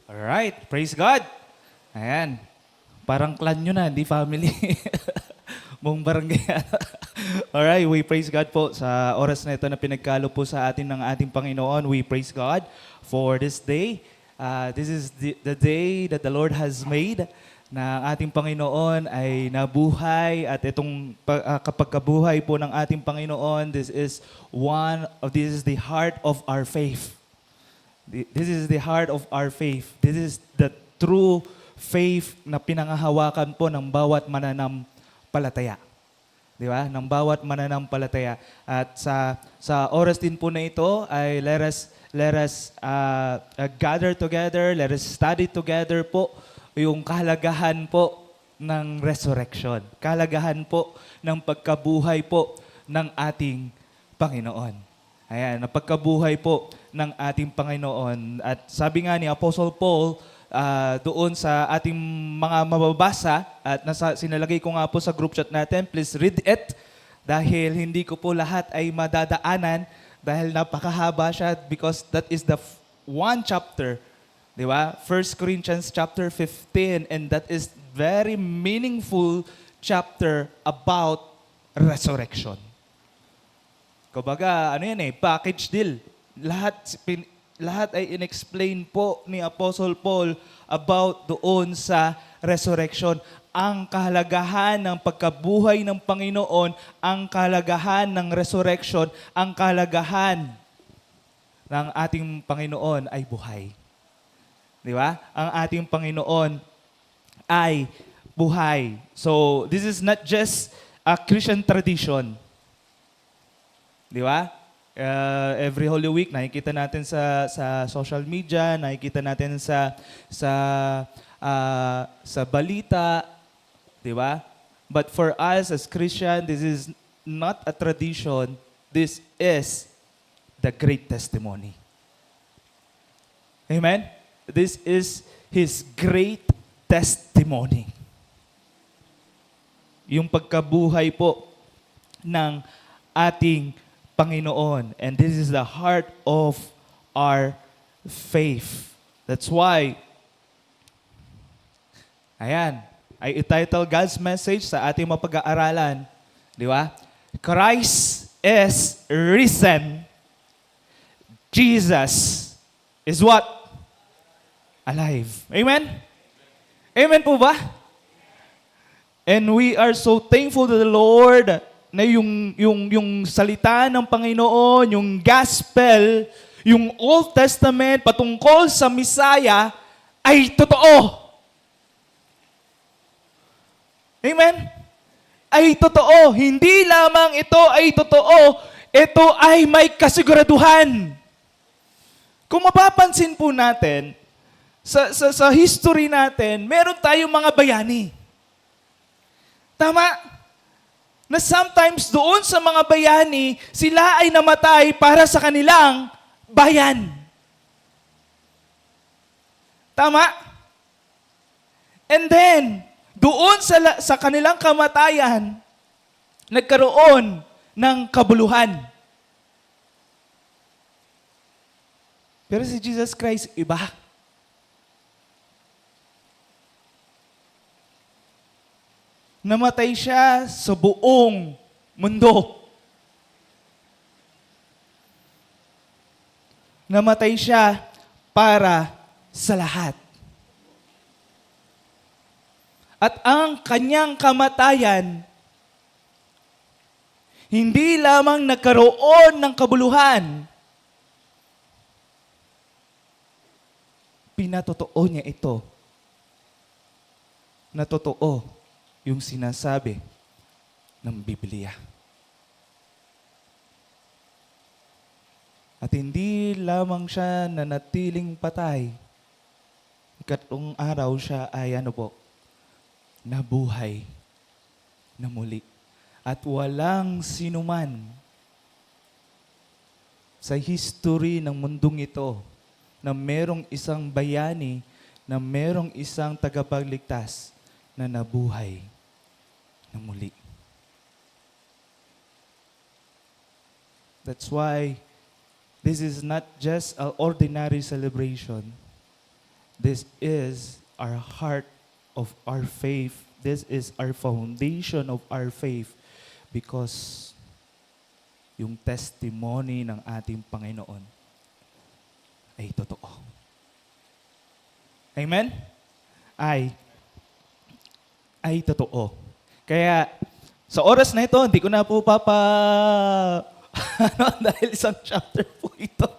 Alright, praise God. Ayan, parang clan nyo na, hindi family. Buong barangay. Alright, we praise God po sa oras na ito na pinagkalo po sa atin ng ating Panginoon. We praise God for this day. This is the day that the Lord has made na ang ating Panginoon ay nabuhay at itong kapag kabuhay po ng ating Panginoon, this is the heart of our faith. This is the heart of our faith. This is the true faith na pinangahawakan po ng bawat mananampalataya. Di ba? Ng bawat mananampalataya. At sa oras din po na ito ay let us gather together, let us study together po yung kahalagahan po ng resurrection. Kahalagahan po ng pagkabuhay po ng ating Panginoon. Ayan, napagkabuhay po ng ating Panginoon. At sabi nga ni Apostle Paul, doon sa ating mga mababasa, at sinalagay ko nga po sa group chat natin, please read it, dahil hindi ko po lahat ay madadaanan, dahil napakahaba siya, because that is the one chapter, di ba? 1 Corinthians chapter 15, and that is very meaningful chapter about resurrection. Kumbaga, package deal. Lahat ay inexplain po ni Apostle Paul about doon sa resurrection. Ang kahalagahan ng pagkabuhay ng Panginoon, ang kahalagahan ng resurrection, ang kahalagahan ng ating Panginoon ay buhay. Di ba? Ang ating Panginoon ay buhay. So, this is not just a Christian tradition. Di ba? Every Holy Week, nakikita natin sa social media, nakikita natin sa balita, di ba? But for us as Christian, this is not a tradition. This is the great testimony. Amen? This is His great testimony. Yung pagkabuhay po ng ating Panginoon. And this is the heart of our faith. That's why, ayan, I ititle God's message sa ating mapag-aaralan. Di ba? Christ is risen. Jesus is what? Alive. Amen? Amen po ba? And we are so thankful to the Lord na yung salita ng Panginoon, yung gospel, yung Old Testament patungkol sa Messiah ay totoo. Amen? Ay totoo. Hindi lamang ito ay totoo, ito ay may kasiguraduhan. Kung mapapansin po natin, sa history natin, meron tayong mga bayani. Tama? Na sometimes doon sa mga bayani, sila ay namatay para sa kanilang bayan. Tama? And then, doon sa kanilang kamatayan, nagkaroon ng kabuluhan. Pero si Jesus Christ, iba. Namatay siya sa buong mundo. Namatay siya para sa lahat. At ang kanyang kamatayan, hindi lamang nagkaroon ng kabuluhan, pinatotoo niya ito na totoo yung sinasabi ng Biblia. At hindi lamang siya nanatiling patay. Ikatlong araw siya ay nabuhay na muli. At walang sinuman sa history ng mundong ito na merong isang bayani, na merong isang tagapagligtas na nabuhay na muli. That's why this is not just an ordinary celebration. This is our heart of our faith. This is our foundation of our faith because yung testimony ng ating Panginoon ay totoo. Amen? Ay totoo. Kaya sa oras na ito, hindi ko na po dahil isang chapter po ito.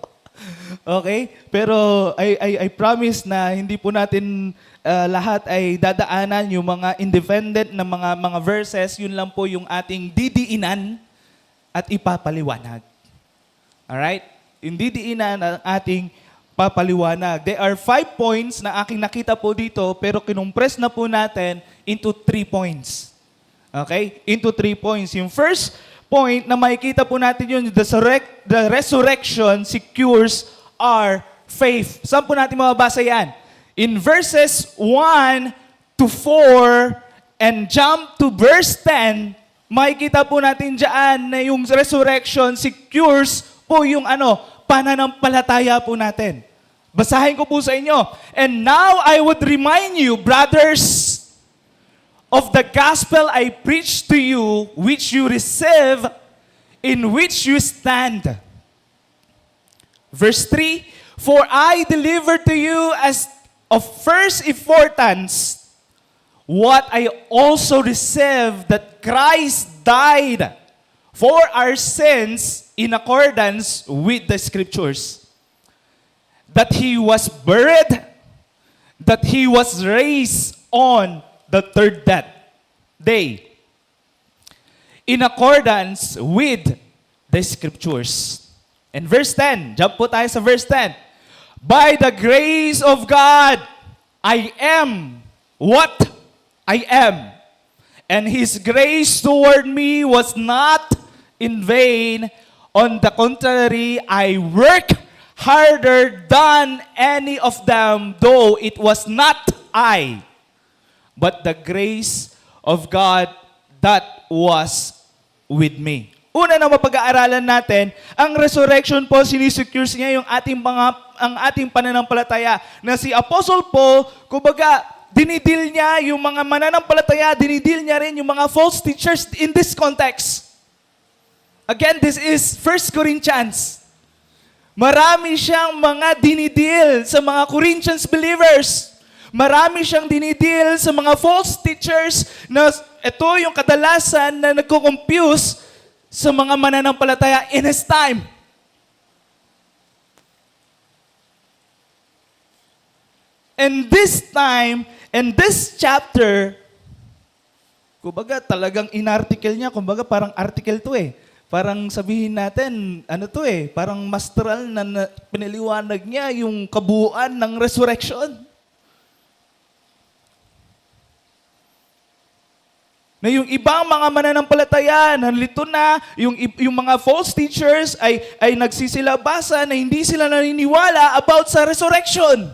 Okay? Pero I promise na hindi po natin lahat ay dadaanan yung mga independent na mga verses, yun lang po yung ating didiinan at ipapaliwanag. Alright? Yung didiinan ang ating papaliwanag. There are 5 points na aking nakita po dito, pero kinumpres na po natin into 3 points. Okay? Into 3 points. Yung first point na makikita po natin yun, the resurrection secures our faith. Saan po natin mababasa yan? In verses 1 to 4 and jump to verse 10, makikita po natin dyan na yung resurrection secures po yung pananampalataya po natin. Basahin ko po sa inyo. And now I would remind you, brothers, of the gospel I preached to you, which you receive, in which you stand. Verse 3, for I delivered to you as of first importance what I also received, that Christ died for our sins in accordance with the Scriptures, that He was buried, that He was raised on the third day, in accordance with the Scriptures. And verse 10, jump po tayo sa verse 10. By the grace of God, I am what I am. And His grace toward me was not in vain. On the contrary, I work harder than any of them, though it was not I, but the grace of God that was with me. Una na mapag-aaralan natin, ang resurrection po, sinisecures niya yung ang ating pananampalataya. Na si Apostle Paul, kumbaga, dinidil niya yung mga mananampalataya, dinidil niya rin yung mga false teachers in this context. Again, this is 1 Corinthians. Marami siyang mga dinidil sa mga Corinthians believers. Marami siyang dinidil sa mga false teachers na ito yung kadalasan na nagko-confuse sa mga mananampalataya in his time. And this time, and this chapter, kumbaga talagang inarticle niya, kumbaga parang article to eh. Parang sabihin natin, parang masteral na pinaliwanag niya yung kabuuan ng resurrection. Na yung ibang mga mananampalataya, nalito na, yung mga false teachers ay nagsisilabasa na hindi sila naniniwala about sa resurrection.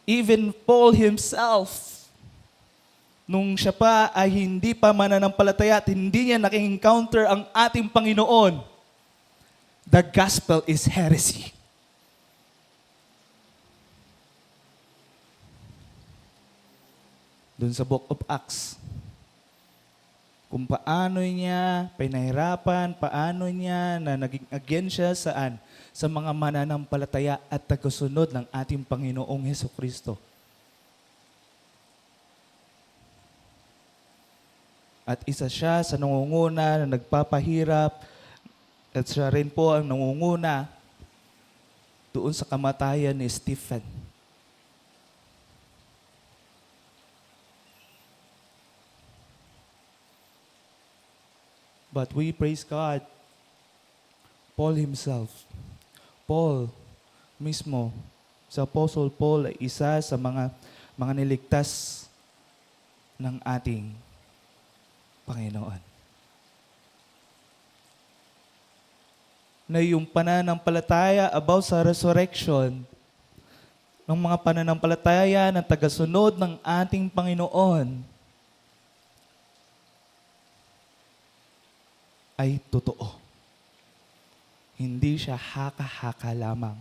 Even Paul himself, nung siya pa ay hindi pa mananampalataya at hindi niya naki-encounter ang ating Panginoon, the gospel is heresy. Doon sa Book of Acts, kung paano niya pinahirapan, paano niya na naging against siya saan? Sa mga mananampalataya at tagasunod ng ating Panginoong Hesukristo. At isa siya sa nangunguna na nagpapahirap at siya rin po ang nangunguna doon sa kamatayan ni Stephen. But we praise God, Paul himself, Paul mismo, sa Apostle Paul ay isa sa mga niligtas ng ating Panginoon. Na yung pananampalataya about sa resurrection, ng mga pananampalataya ng tagasunod ng ating Panginoon, ay totoo. Hindi siya haka-haka lamang.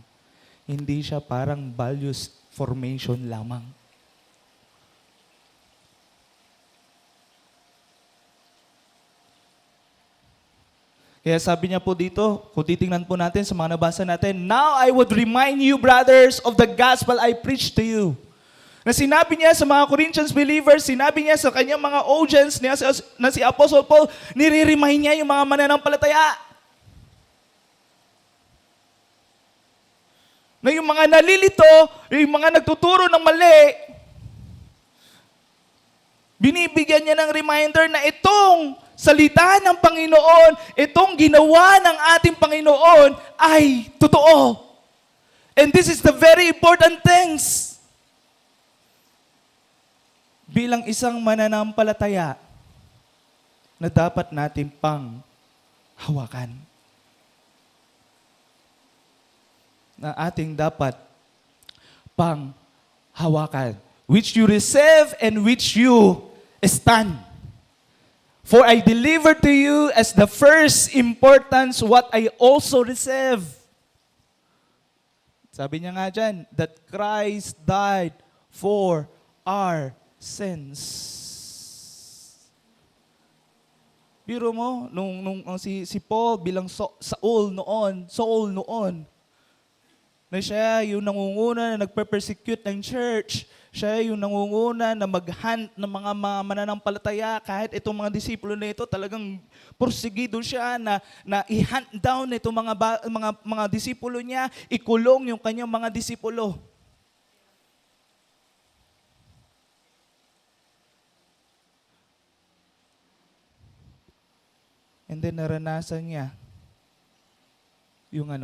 Hindi siya parang values formation lamang. Kaya sabi niya po dito, kung titingnan po natin sa mga nabasa natin, "Now I would remind you, brothers, of the gospel I preached to you." Na sinabi niya sa mga Corinthians believers, sinabi niya sa kanyang mga audience na si Apostle Paul, nire-remind niya yung mga mananampalataya. Na yung mga nalilito, yung mga nagtuturo ng mali, binibigyan niya ng reminder na itong salita ng Panginoon, itong ginawa ng ating Panginoon ay totoo. And this is the very important things. Bilang isang mananampalataya na dapat natin pang hawakan. Na ating dapat pang hawakan. Which you receive and which you stand. For I delivered to you as the first importance what I also received. Sabi niya nga dyan, that Christ died for our sins. Biro mo, si Paul bilang Saul noon, na siya yung nangunguna na nagpe-persecute ng church, siya yung nangunguna na mag-hunt ng mga mananampalataya, kahit itong mga disipulo na ito, talagang porsigido siya na i-hunt down itong mga disipulo niya, ikulong yung kanyang mga disipulo. And then naranasan niya yung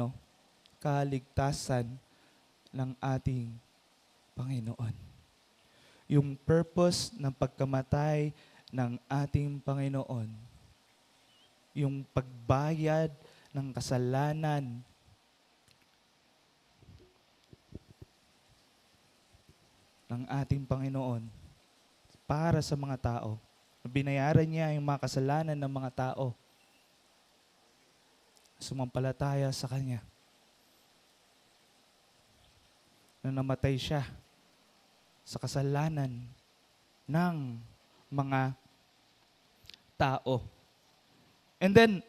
kaligtasan ng ating Panginoon. Yung purpose ng pagkamatay ng ating Panginoon. Yung pagbayad ng kasalanan ng ating Panginoon para sa mga tao. Binayaran niya yung mga kasalanan ng mga tao. Sumampalataya sa Kanya. Na namatay siya sa kasalanan ng mga tao. And then,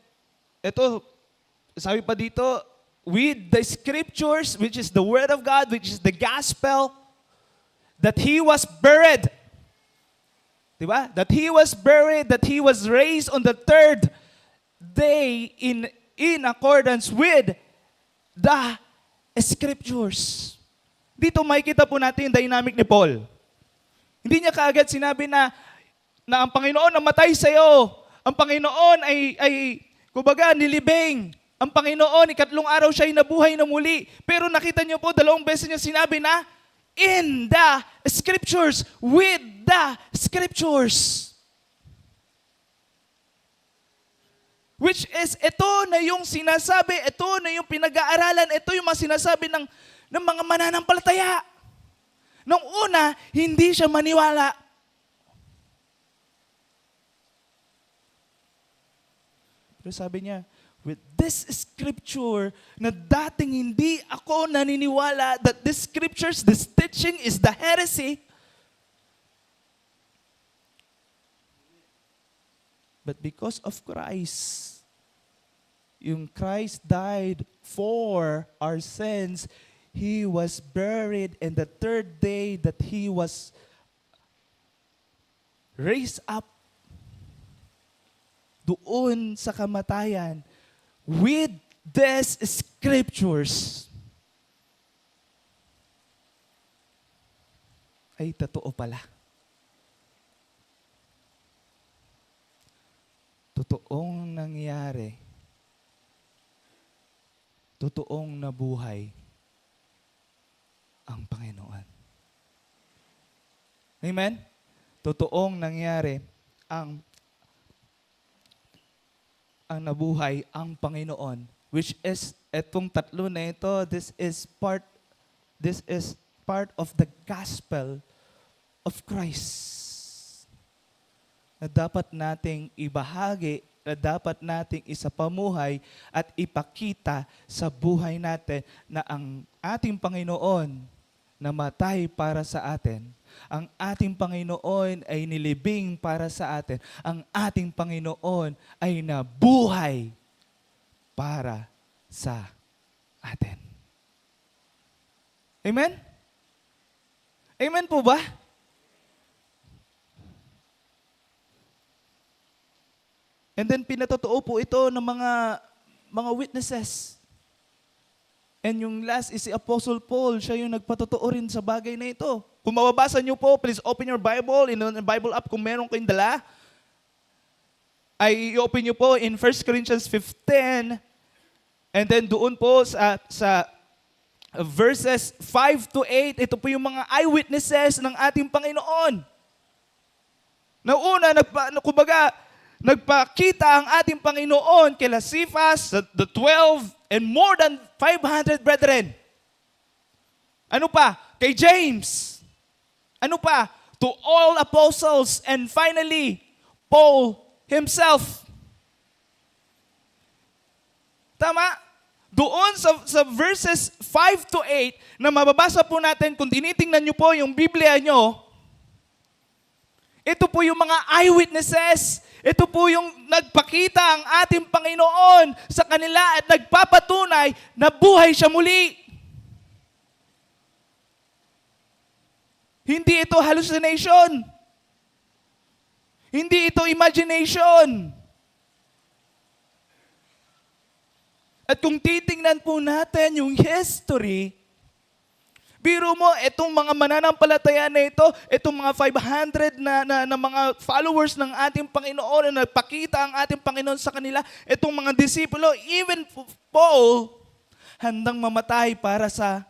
ito, sabi pa dito, with the scriptures, which is the word of God, which is the gospel, that He was buried. Diba? That He was buried, that He was raised on the third day in accordance with the scriptures. Dito makikita po natin yung dynamic ni Paul. Hindi niya kaagad sinabi na ang Panginoon namatay sa iyo. Ang Panginoon ay kumbaga nilibing. Ang Panginoon, ikatlong araw siya ay nabuhay na muli. Pero nakita niyo po, 2 beses niya sinabi na in the scriptures, with the scriptures. Which is, ito na yung sinasabi, ito na yung pinag-aaralan, ito yung mga sinasabi ng mga mananampalataya. Nung una, hindi siya maniwala. Pero sabi niya, with this scripture, na dating hindi ako naniniwala that this scriptures, this teaching is the heresy. But because of Christ, yung Christ died for our sins, He was buried, and the third day that He was raised up doon sa kamatayan with these scriptures, ay totoo pala. Totoong nangyari. Totoong nabuhay ang Panginoon. Amen? Totoong nangyari ang nabuhay ang Panginoon, which is etong tatlo na ito, this is part of the gospel of Christ. Na dapat nating ibahagi, na dapat nating isapamuhay at ipakita sa buhay natin na ang ating Panginoon namatay para sa atin. Ang ating Panginoon ay nilibing para sa atin. Ang ating Panginoon ay nabuhay para sa atin. Amen? Amen po ba? And then pinatotoo po ito ng mga witnesses. And yung last is si Apostle Paul. Siya yung nagpatotoo rin sa bagay na ito. Kung mababasa niyo po, please open your Bible, in the Bible app kung meron kayong dala. Ay i-open niyo po in 1 Corinthians 15. And then doon po sa verses 5 to 8, ito po yung mga eyewitnesses ng ating Panginoon. Na una, nagpakita ang ating Panginoon kila Cephas, the 12, and more than 500 brethren. Ano pa? Kay James. Ano pa? To all apostles. And finally, Paul himself. Tama? Doon sa verses 5 to 8, na mababasa po natin, kung tinitingnan nyo po yung Biblia nyo, ito po yung mga eyewitnesses. Ito po yung nagpakita ang ating Panginoon sa kanila at nagpapatunay na buhay siya muli. Hindi ito hallucination. Hindi ito imagination. At kung titingnan po natin yung history, biro mo, itong mga mananampalataya na ito, itong mga 500 na mga followers ng ating Panginoon na nagpakita ang ating Panginoon sa kanila, itong mga disipulo, even Paul, handang mamatay para sa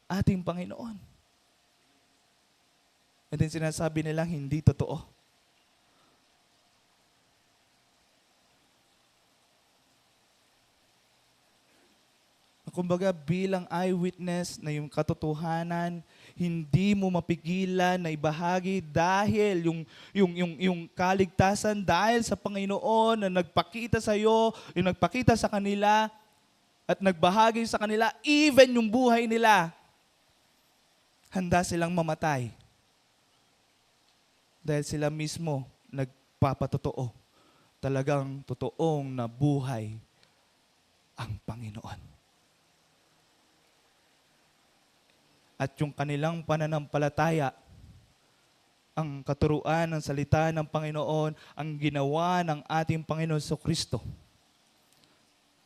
ating Panginoon. And then sinasabi nilang hindi totoo. Kumbaga bilang eyewitness na yung katotohanan, hindi mo mapigilan na ibahagi dahil yung kaligtasan dahil sa Panginoon na nagpakita sa iyo, yung nagpakita sa kanila at nagbahagi sa kanila, even yung buhay nila, handa silang mamatay. Dahil sila mismo nagpapatotoo, talagang totoong nabuhay ang Panginoon. At yung kanilang pananampalataya, ang katuruan ng salita ng Panginoon, ang ginawa ng ating Panginoon Kristo,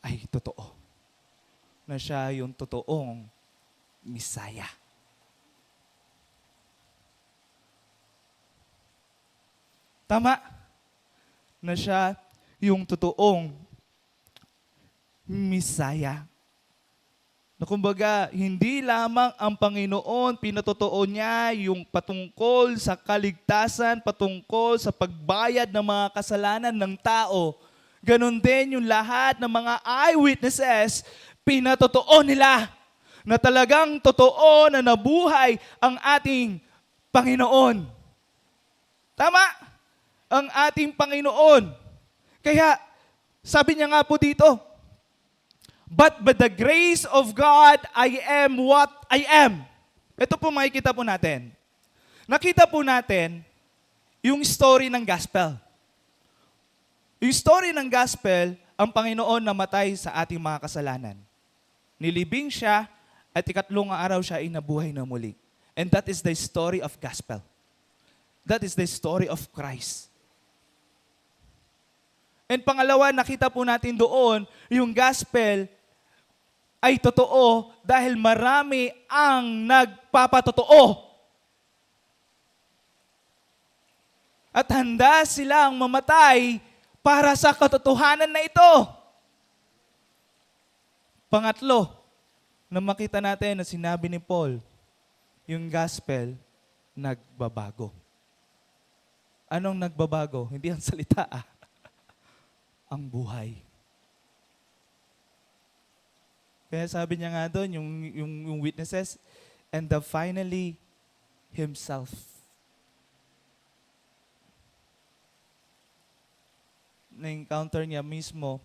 ay totoo. Na siya yung totoong Misaya. Tama? Na siya yung totoong Misaya. Na kumbaga, hindi lamang ang Panginoon, pinatotoo niya yung patungkol sa kaligtasan, patungkol sa pagbayad ng mga kasalanan ng tao. Ganon din yung lahat ng mga eyewitnesses, pinatotoo nila na talagang totoo na nabuhay ang ating Panginoon. Tama? Ang ating Panginoon. Kaya, sabi niya nga po dito, but by the grace of God, I am what I am. Ito po makikita po natin. Nakita po natin yung story ng gospel. Yung story ng gospel, ang Panginoon namatay sa ating mga kasalanan. Nilibing siya at ikatlong araw siya ay nabuhay na muli. And that is the story of gospel. That is the story of Christ. And pangalawa, nakita po natin doon, yung gospel ay totoo dahil marami ang nagpapatotoo. At handa silang mamatay para sa katotohanan na ito. Pangatlo, na makita natin na sinabi ni Paul, yung gospel nagbabago. Anong nagbabago? Hindi ang salita ang buhay. Kaya sabi niya nga doon, yung witnesses, and finally, himself. Na-encounter niya mismo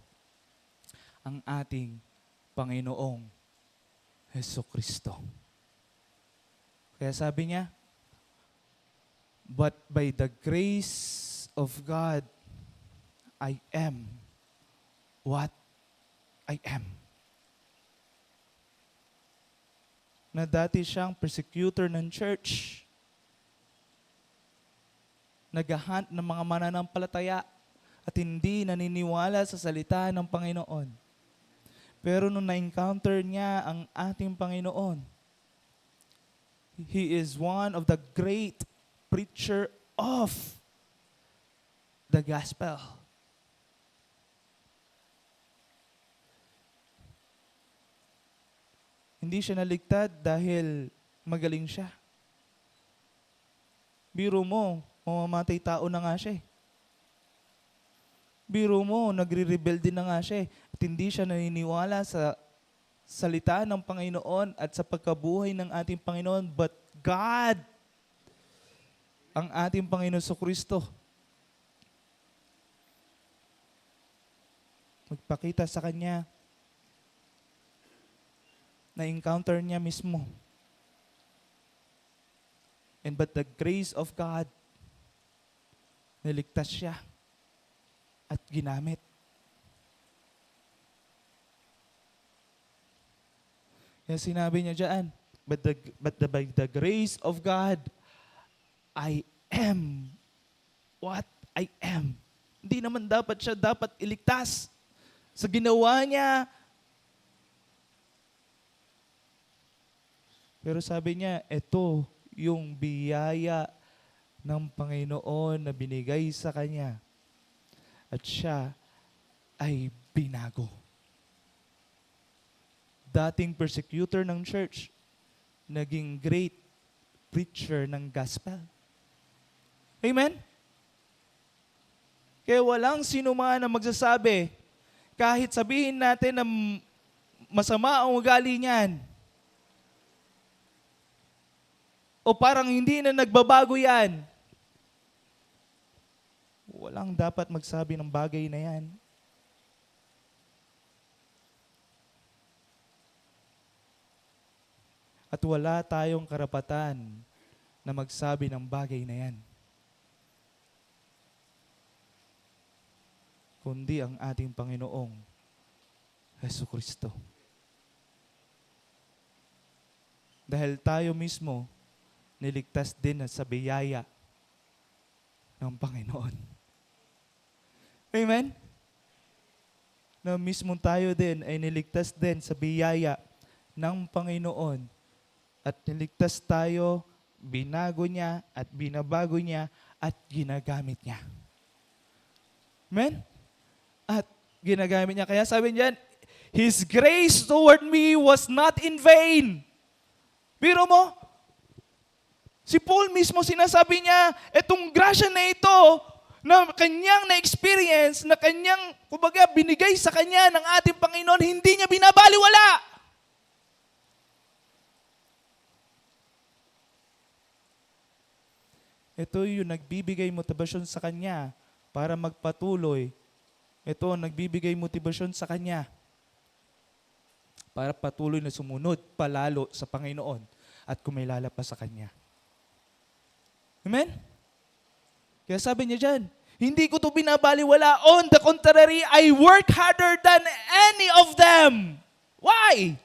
ang ating Panginoong Jesucristo. Kaya sabi niya, but by the grace of God, I am what I am. Na dati siyang persecutor ng church, naghahunt ng mga mananampalataya at hindi naniniwala sa salita ng Panginoon. Pero nung na-encounter niya ang ating Panginoon, He is one of the great preacher of the gospel. Hindi siya naligtad dahil magaling siya. Biro mo, mamamatay tao na nga siya eh. Biro mo, nagre-rebelde na nga siya eh. At hindi siya naniniwala sa salita ng Panginoon at sa pagkabuhay ng ating Panginoon. But God, ang ating Panginoon Kristo, magpakita sa Kanya, na-encounter niya mismo. And but the grace of God, niligtas siya at ginamit. Kaya sinabi niya dyan, by the grace of God, I am what I am. Hindi naman siya dapat iligtas sa ginawa niya. Pero sabi niya, ito yung biyaya ng Panginoon na binigay sa kanya. At siya ay binago. Dating persecutor ng church, naging great preacher ng gospel. Amen? Kaya walang sino man na magsasabi, kahit sabihin natin na masama ang ugali niyan, o parang hindi na nagbabago yan, walang dapat magsabi ng bagay na yan. At wala tayong karapatan na magsabi ng bagay na yan, kundi ang ating Panginoong Jesucristo. Dahil tayo mismo niligtas din sa biyaya ng Panginoon. Amen? Na mismo tayo din ay niligtas din sa biyaya ng Panginoon at niligtas tayo, binago niya at binabago niya at ginagamit niya. Amen? At ginagamit niya. Kaya sabi niyan, His grace toward me was not in vain. Biro mo, si Paul mismo sinasabi niya, etong grasya na ito, na kanyang na-experience, na kanyang, kumbaga, binigay sa kanya ng ating Panginoon, hindi niya binabaliwala. Ito yung nagbibigay motibasyon sa kanya para magpatuloy. Ito ang nagbibigay motibasyon sa kanya para patuloy na sumunod palalo sa Panginoon at kumilala pa sa kanya. Amen? Kaya sabi niya dyan, hindi ko ito binabaliwala. On the contrary, I work harder than any of them. Why?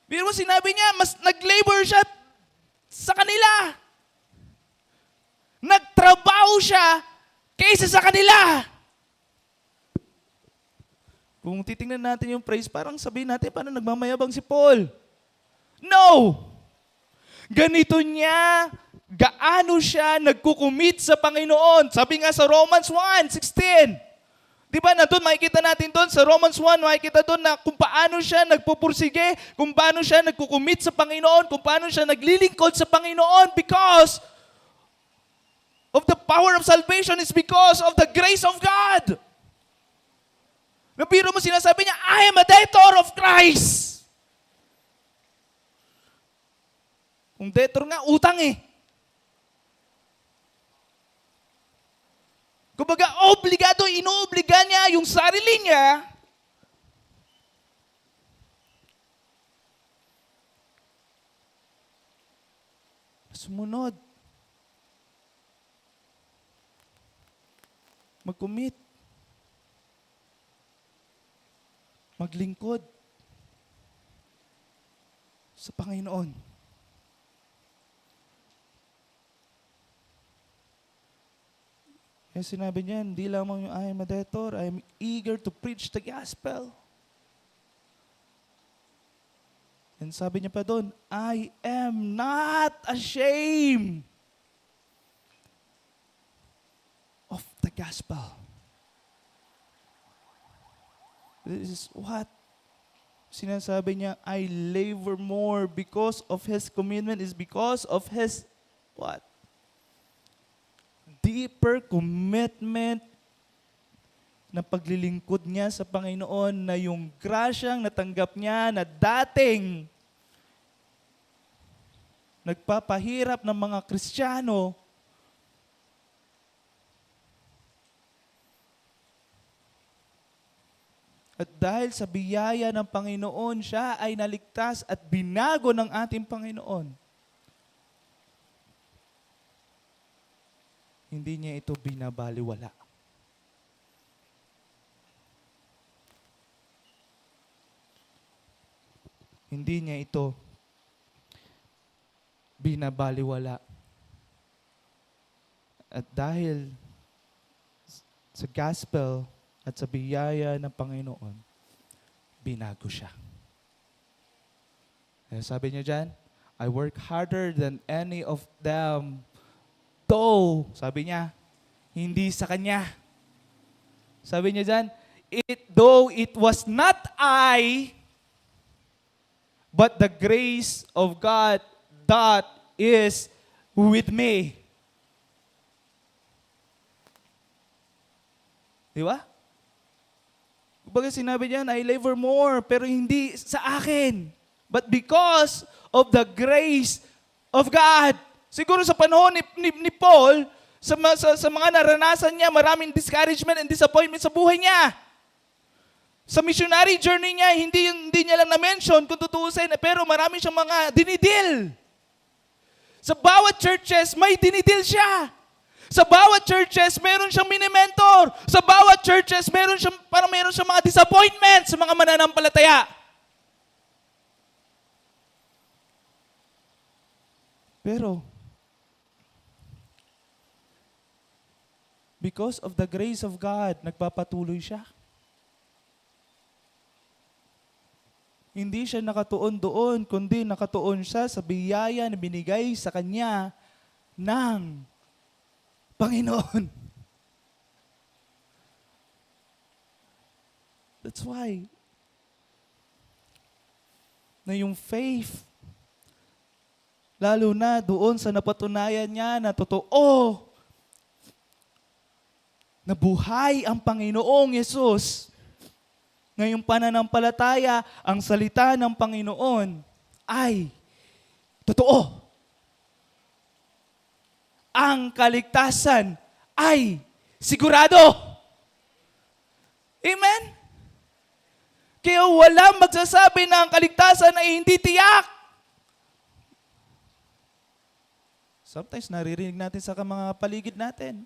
Pero sinabi niya, mas nag-labor siya sa kanila. Nagtrabaho siya kaysa sa kanila. Kung titingnan natin yung praise, parang sabihin natin, paano nagmamayabang si Paul? No! Ganito niya, gaano siya nagkukumit sa Panginoon. Sabi nga sa Romans 1:16. Di ba, na doon, makikita natin doon, sa Romans 1, makikita doon na kung paano siya nagpupursige, kung paano siya nagkukumit sa Panginoon, kung paano siya naglilingkod sa Panginoon because of the power of salvation is because of the grace of God. Nabiro mo sinasabi niya, I am a debtor of Christ. Kung debtor nga, utang eh. Kumbaga, obligado, inoobliga niya yung sarili niya Sumunod. Mag-commit. Maglingkod sa Panginoon. Kaya sinabi niya, hindi lamang yung I am a debtor, I am eager to preach the gospel. And sabi niya pa doon, I am not ashamed of the gospel. This is what sinasabi niya, I labor more because of His commitment is because of His what? Deeper commitment na paglilingkod niya sa Panginoon na yung grasyang natanggap niya na dating nagpapahirap ng mga Kristiyano, at dahil sa biyaya ng Panginoon, siya ay naligtas at binago ng ating Panginoon. Hindi niya ito binabaliwala. Hindi niya ito binabaliwala. At dahil sa gospel at sa biyaya ng Panginoon, binago siya. Kaya sabi niya dyan, I work harder than any of them. Though, sabi niya, hindi sa kanya. Sabi niya dyan, though it was not I, but the grace of God that is with me. Di ba? Kumbaga sinabi niya, I labor more, pero hindi sa akin. But because of the grace of God. Siguro sa panahon ni Paul, sa mga naranasan niya, maraming discouragement and disappointment sa buhay niya. Sa missionary journey niya, hindi niya lang na-mention kung tutuusin, pero marami siyang mga dinidil. Sa bawat churches, may dinidil siya. Sa bawat churches, meron siyang mini-mentor. Sa bawat churches, meron siyang mga disappointment sa mga mananampalataya. Pero, because of the grace of God, nagpapatuloy siya. Hindi siya nakatuon doon, kundi nakatuon siya sa biyaya na binigay sa kanya ng Panginoon. That's why, na yung faith, lalo na doon sa napatunayan niya na totoo, na buhay ang Panginoong Yesus, ngayong pananampalataya, ang salita ng Panginoon ay totoo. Ang kaligtasan ay sigurado. Amen? Kaya walang magsasabi na ang kaligtasan ay hindi tiyak. Sometimes naririnig natin sa mga paligid natin.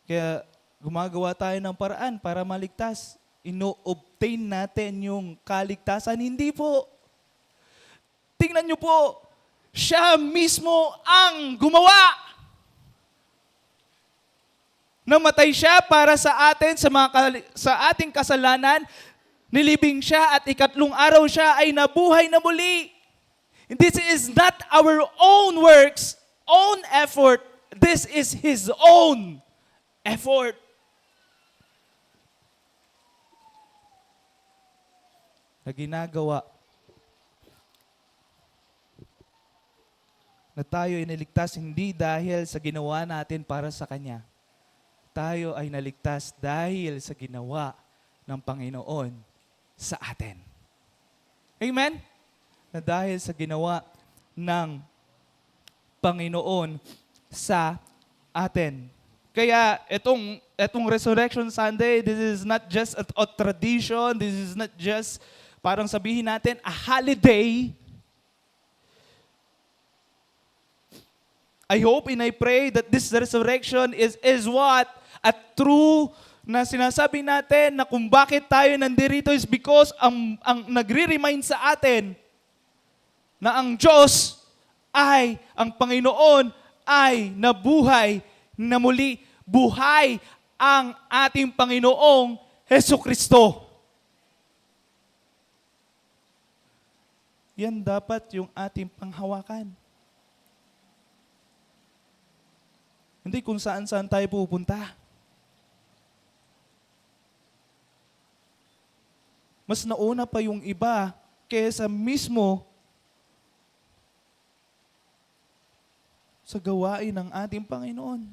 Kaya gumagawa tayo ng paraan para maligtas. Ino-obtain natin yung kaligtasan. Hindi po. Tingnan niyo po, siya mismo ang gumawa. Namatay siya para sa atin, sa ating kasalanan. Nilibing siya at ikatlong araw siya ay nabuhay na muli. This is not our own works, own effort. This is His own effort. Na ginagawa na tayo ay naligtas hindi dahil sa ginawa natin para sa Kanya. Tayo ay naligtas dahil sa ginawa ng Panginoon sa atin. Amen? Na dahil sa ginawa ng Panginoon sa atin. Kaya itong Resurrection Sunday, this is not just a tradition, this is not just parang sabihin natin a holiday. I hope and I pray that this resurrection is what? A true na sinasabi natin na kung bakit tayo nandirito is because ang nagre-remind sa atin na ang Diyos ay, ang Panginoon ay nabuhay na muli. Buhay ang ating Panginoong Hesus Kristo. Yan dapat yung ating panghawakan. Hindi kung saan-saan tayo pupunta. Mas nauna pa yung iba kaysa mismo sa gawain ng ating Panginoon.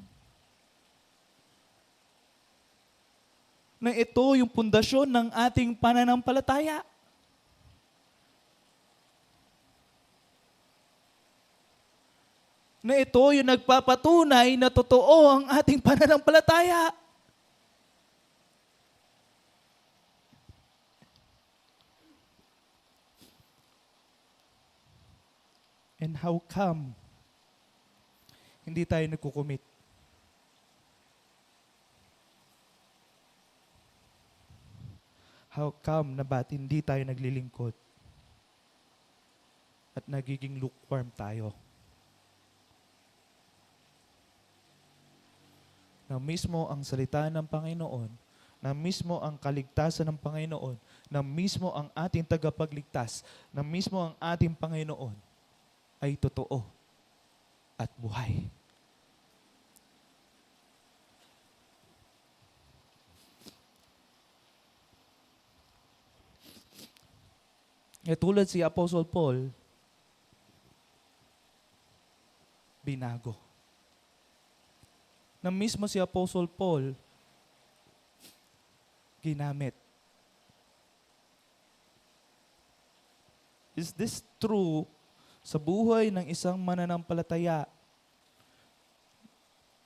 Na ito yung pundasyon ng ating pananampalataya. Na ito yung nagpapatunay na totoo ang ating pananampalataya. And how come hindi tayo nagkukumit? How come na ba't hindi tayo naglilingkod? At nagiging lukewarm tayo? Na mismo ang salita ng Panginoon, na mismo ang kaligtasan ng Panginoon, na mismo ang ating tagapagligtas, na mismo ang ating Panginoon ay totoo at buhay. E tulad si Apostle Paul, binago. Na mismo si Apostle Paul, ginamit. Is this true sa buhay ng isang mananampalataya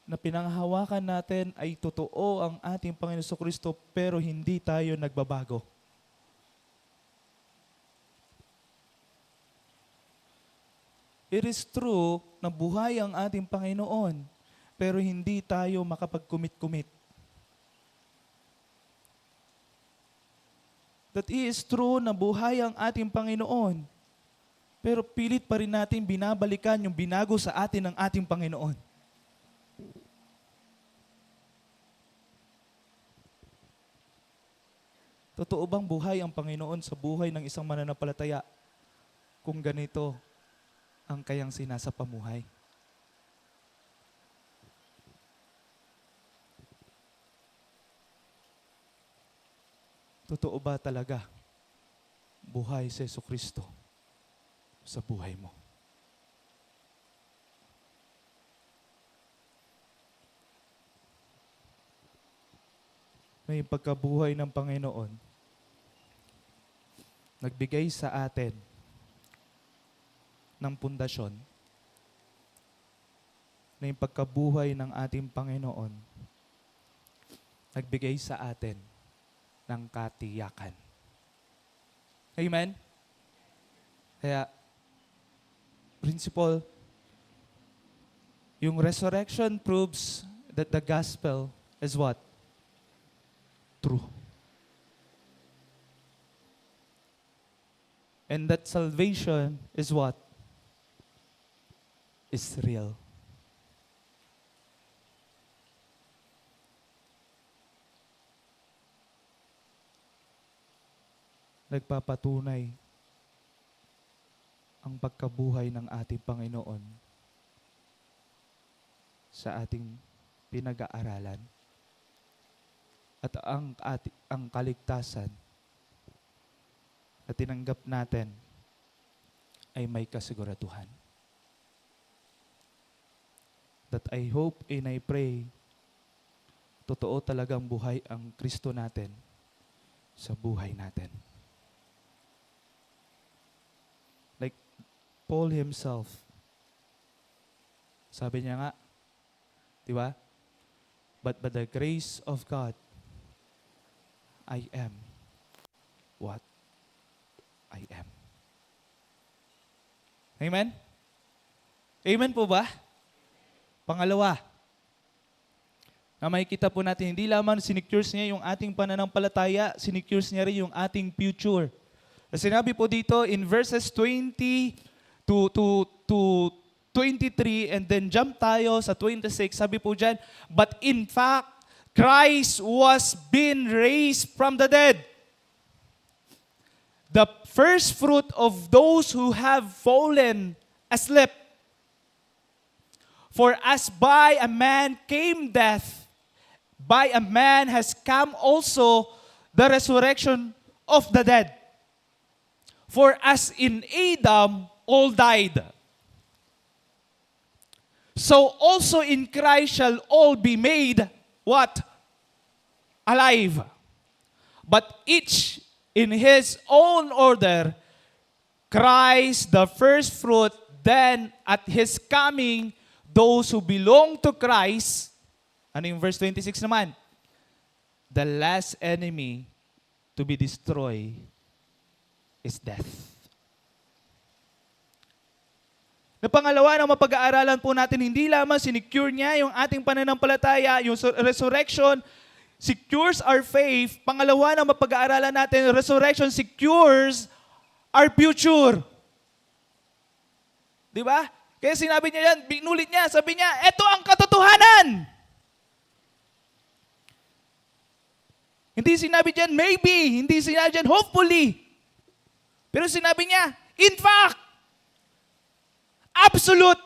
na pinanghahawakan natin ay totoo ang ating Panginoon Kristo pero hindi tayo nagbabago? It is true na buhay ang ating Panginoon pero hindi tayo makapag-commit. That is true na buhay ang ating Panginoon pero pilit pa rin natin binabalikan yung binago sa atin ng ating Panginoon. Totoo bang buhay ang Panginoon sa buhay ng isang mananampalataya kung ganito ang kayang sinasapamuhay? Totoo ba talaga buhay si Jesucristo sa buhay mo? May pagkabuhay ng Panginoon, nagbigay sa atin ng pundasyon na yung pagkabuhay ng ating Panginoon, nagbigay sa atin ng katiyakan. Amen? Kaya, principle, yung resurrection proves that the gospel is what? True. And that salvation is what? Is real. Nagpapatunay ang pagkabuhay ng ating Panginoon sa ating pinag-aaralan at ang kaligtasan na tinanggap natin ay may kasiguraduhan. That I hope and I pray totoo talagang buhay ang Kristo natin sa buhay natin. Like Paul himself, sabi niya nga, di ba? but by the grace of God, I am what I am. Amen? Amen po ba? Pangalawa, na makikita po natin, hindi lamang sinecures niya yung ating pananampalataya, sinecures niya rin yung ating future. Sinabi po dito in verses 20 to 23, and then jump tayo sa 26, sabi po dyan, but in fact, Christ was been raised from the dead, the first fruit of those who have fallen asleep. For as by a man came death, by a man has come also the resurrection of the dead. For as in Adam all died, so also in Christ shall all be made what? Alive. But each in his own order, Christ the first fruit, then at his coming, those who belong to Christ. Ano yung verse 26 naman? The last enemy to be destroyed is death. Na pangalawa na mapag-aaralan po natin, hindi lamang sinecure niya yung ating pananampalataya, yung resurrection secures our faith. Pangalawa na mapag-aaralan natin, resurrection secures our future. Di ba? Kaya sinabi niya yan, binulit niya, sabi niya, eto ang katotohanan. Hindi sinabi diyan maybe, hindi sinabi diyan hopefully. Pero sinabi niya, in fact, absolute.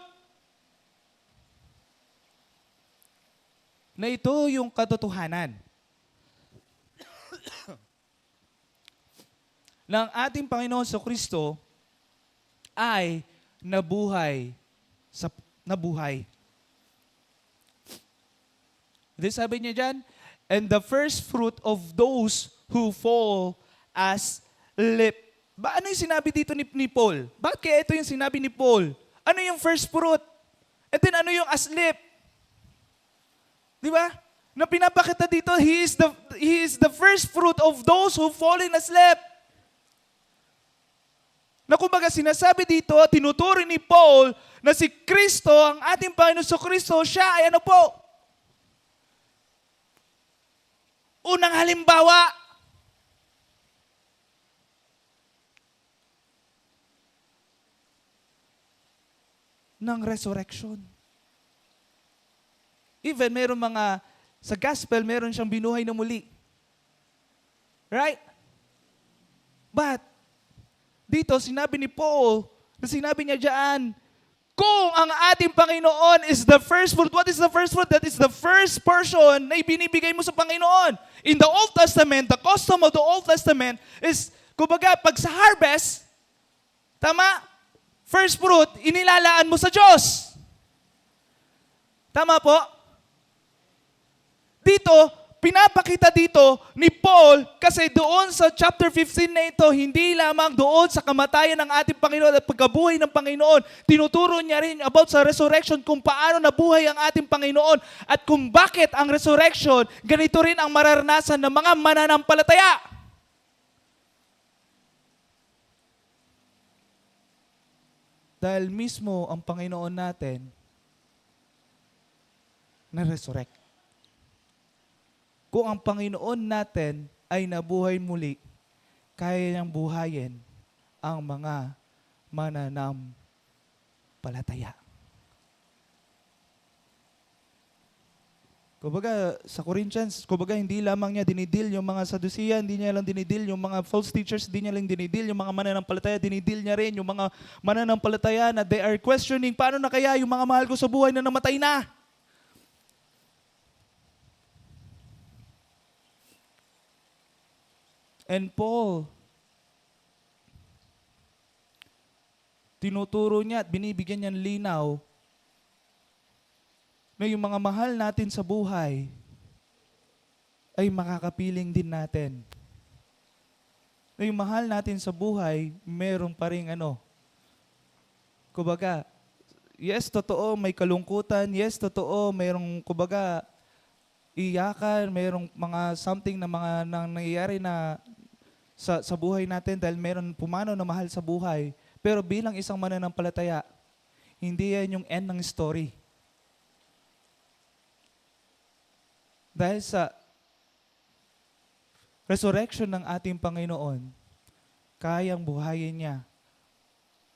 Na ito yung katotohanan ng ating Panginoon sa Kristo ay nabuhay. Then sabi niya diyan, and the first fruit of those who fall asleep. Ano yung sinabi dito ni Paul? Bakit kaya ito yung sinabi ni Paul? Ano yung first fruit? And then ano yung asleep? Di ba? Na pinapakita dito, he is the first fruit of those who fallen asleep. Na kumbaga sinasabi dito, tinuturo ni Paul na si Kristo, ang ating Panginoon sa Kristo, siya ay ano po? Unang halimbawa. Ng resurrection. Even meron sa gospel, meron siyang binuhay na muli. Right? But, dito, sinabi ni Paul, na sinabi niya diyan, kung ang ating Panginoon is the first fruit, what is the first fruit? That is the first portion na ibinibigay mo sa Panginoon. In the Old Testament, the custom of the Old Testament is, kumbaga, pag sa harvest, tama? First fruit, inilalaan mo sa Diyos. Tama po? Dito, pinapakita dito ni Paul kasi doon sa chapter 15 na ito, hindi lamang doon sa kamatayan ng ating Panginoon at pagkabuhay ng Panginoon, tinuturo niya rin about sa resurrection kung paano nabuhay ang ating Panginoon at kung bakit ang resurrection, ganito rin ang mararanasan ng mga mananampalataya. Dahil mismo ang Panginoon natin na-resurrect. Kung ang Panginoon natin ay nabuhay muli, kaya niyang buhayin ang mga mananampalataya. Kumbaga, sa Corinthians, kumbaga hindi lamang niya dinidil yung mga Saducean, hindi niya lang dinidil yung mga false teachers, hindi niya lang dinidil yung mga mananampalataya, dinidil niya rin yung mga mananampalataya na they are questioning, paano na kaya yung mga mahal ko sa buhay na namatay na? And Paul, tinuturo niya at binibigyan niya ng linaw na yung mga mahal natin sa buhay ay makakapiling din natin. Na yung mahal natin sa buhay, meron pa rin kumbaga, yes, totoo, may kalungkutan, yes, totoo, mayroong, kumbaga, iyakan, mayroong mga something na mga nangyayari na sa buhay natin dahil meron pumanaw na mahal sa buhay. Pero bilang isang mananampalataya, hindi yan yung end ng story. Dahil sa resurrection ng ating Panginoon, kayang buhayin niya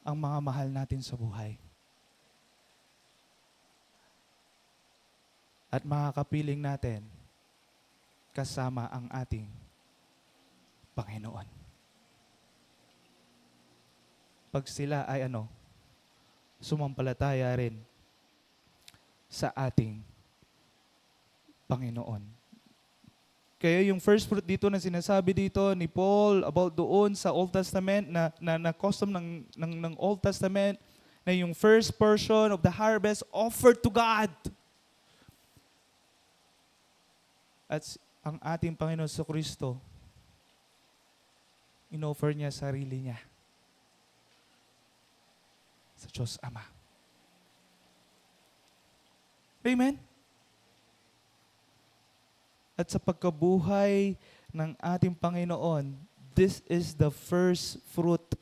ang mga mahal natin sa buhay. At makakapiling natin kasama ang ating Panginoon. Pag sila ay sumampalataya rin sa ating Panginoon. Kaya yung first fruit dito na sinasabi dito ni Paul about doon sa Old Testament na custom ng Old Testament na yung first portion of the harvest offered to God. At ang ating Panginoon sa Kristo, in-offer niya sarili niya sa Diyos Ama. Amen? At sa pagkabuhay ng ating Panginoon, this is the first fruit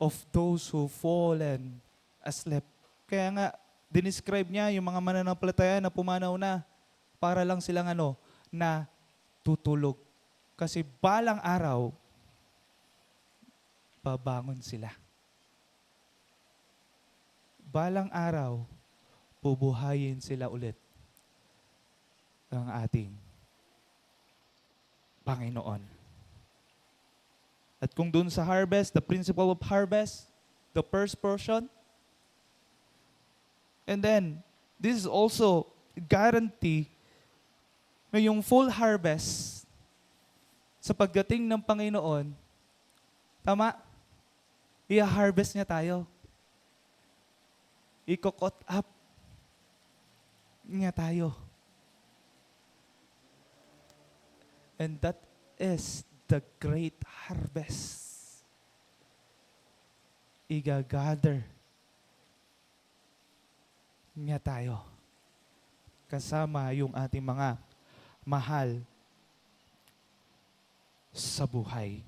of those who fallen asleep. Kaya nga, dinescribe niya yung mga mananampalataya na pumanaw na para lang silang na tutulog. Kasi balang araw, babangon sila. Balang araw, bubuhayin sila ulit ng ating Panginoon. At kung dun sa harvest, the principle of harvest, the first portion, and then, this is also guarantee na yung full harvest sa pagdating ng Panginoon, tama? I-harvest niya tayo. I-cook up niya tayo. And that is the great harvest. Iga-gather niya tayo kasama yung ating mga mahal sa buhay.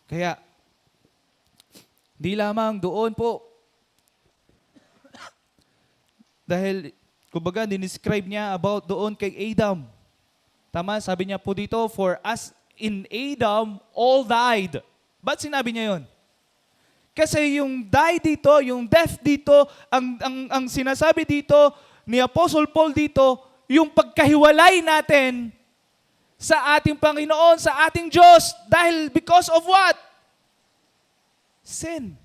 Kaya, di lamang doon po, dahil, kumbaga, dinescribe niya about doon kay Adam. Tama, sabi niya po dito, for us in Adam, all died. Ba't sinabi niya yon? Kasi yung die dito, yung death dito, ang sinasabi dito ni Apostle Paul dito, yung pagkahiwalay natin sa ating Panginoon, sa ating Diyos. Dahil because of what? Sin.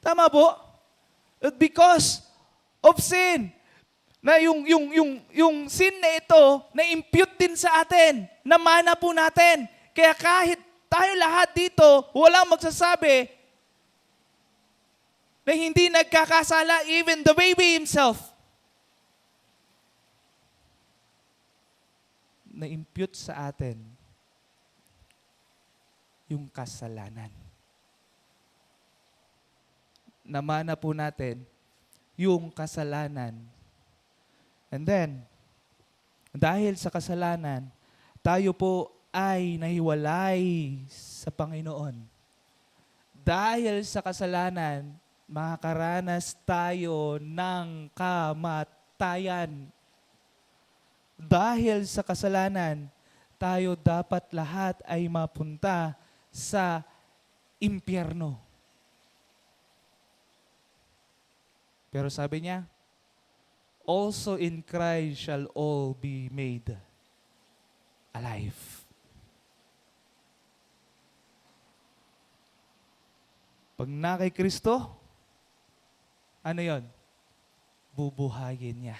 Tama po? Because of sin. Na yung sin na ito, na-impute din sa atin, namana po natin. Kaya kahit tayo lahat dito, walang magsasabi na hindi nagkakasala, even the baby himself. Na-impute sa atin yung kasalanan. Namana po natin yung kasalanan. And then, dahil sa kasalanan, tayo po ay nahiwalay sa Panginoon. Dahil sa kasalanan, makakaranas tayo ng kamatayan. Dahil sa kasalanan, tayo dapat lahat ay mapunta sa impyerno. Pero sabi niya, also in Christ shall all be made alive. Pag na kay Kristo, ano yon? Bubuhayin niya.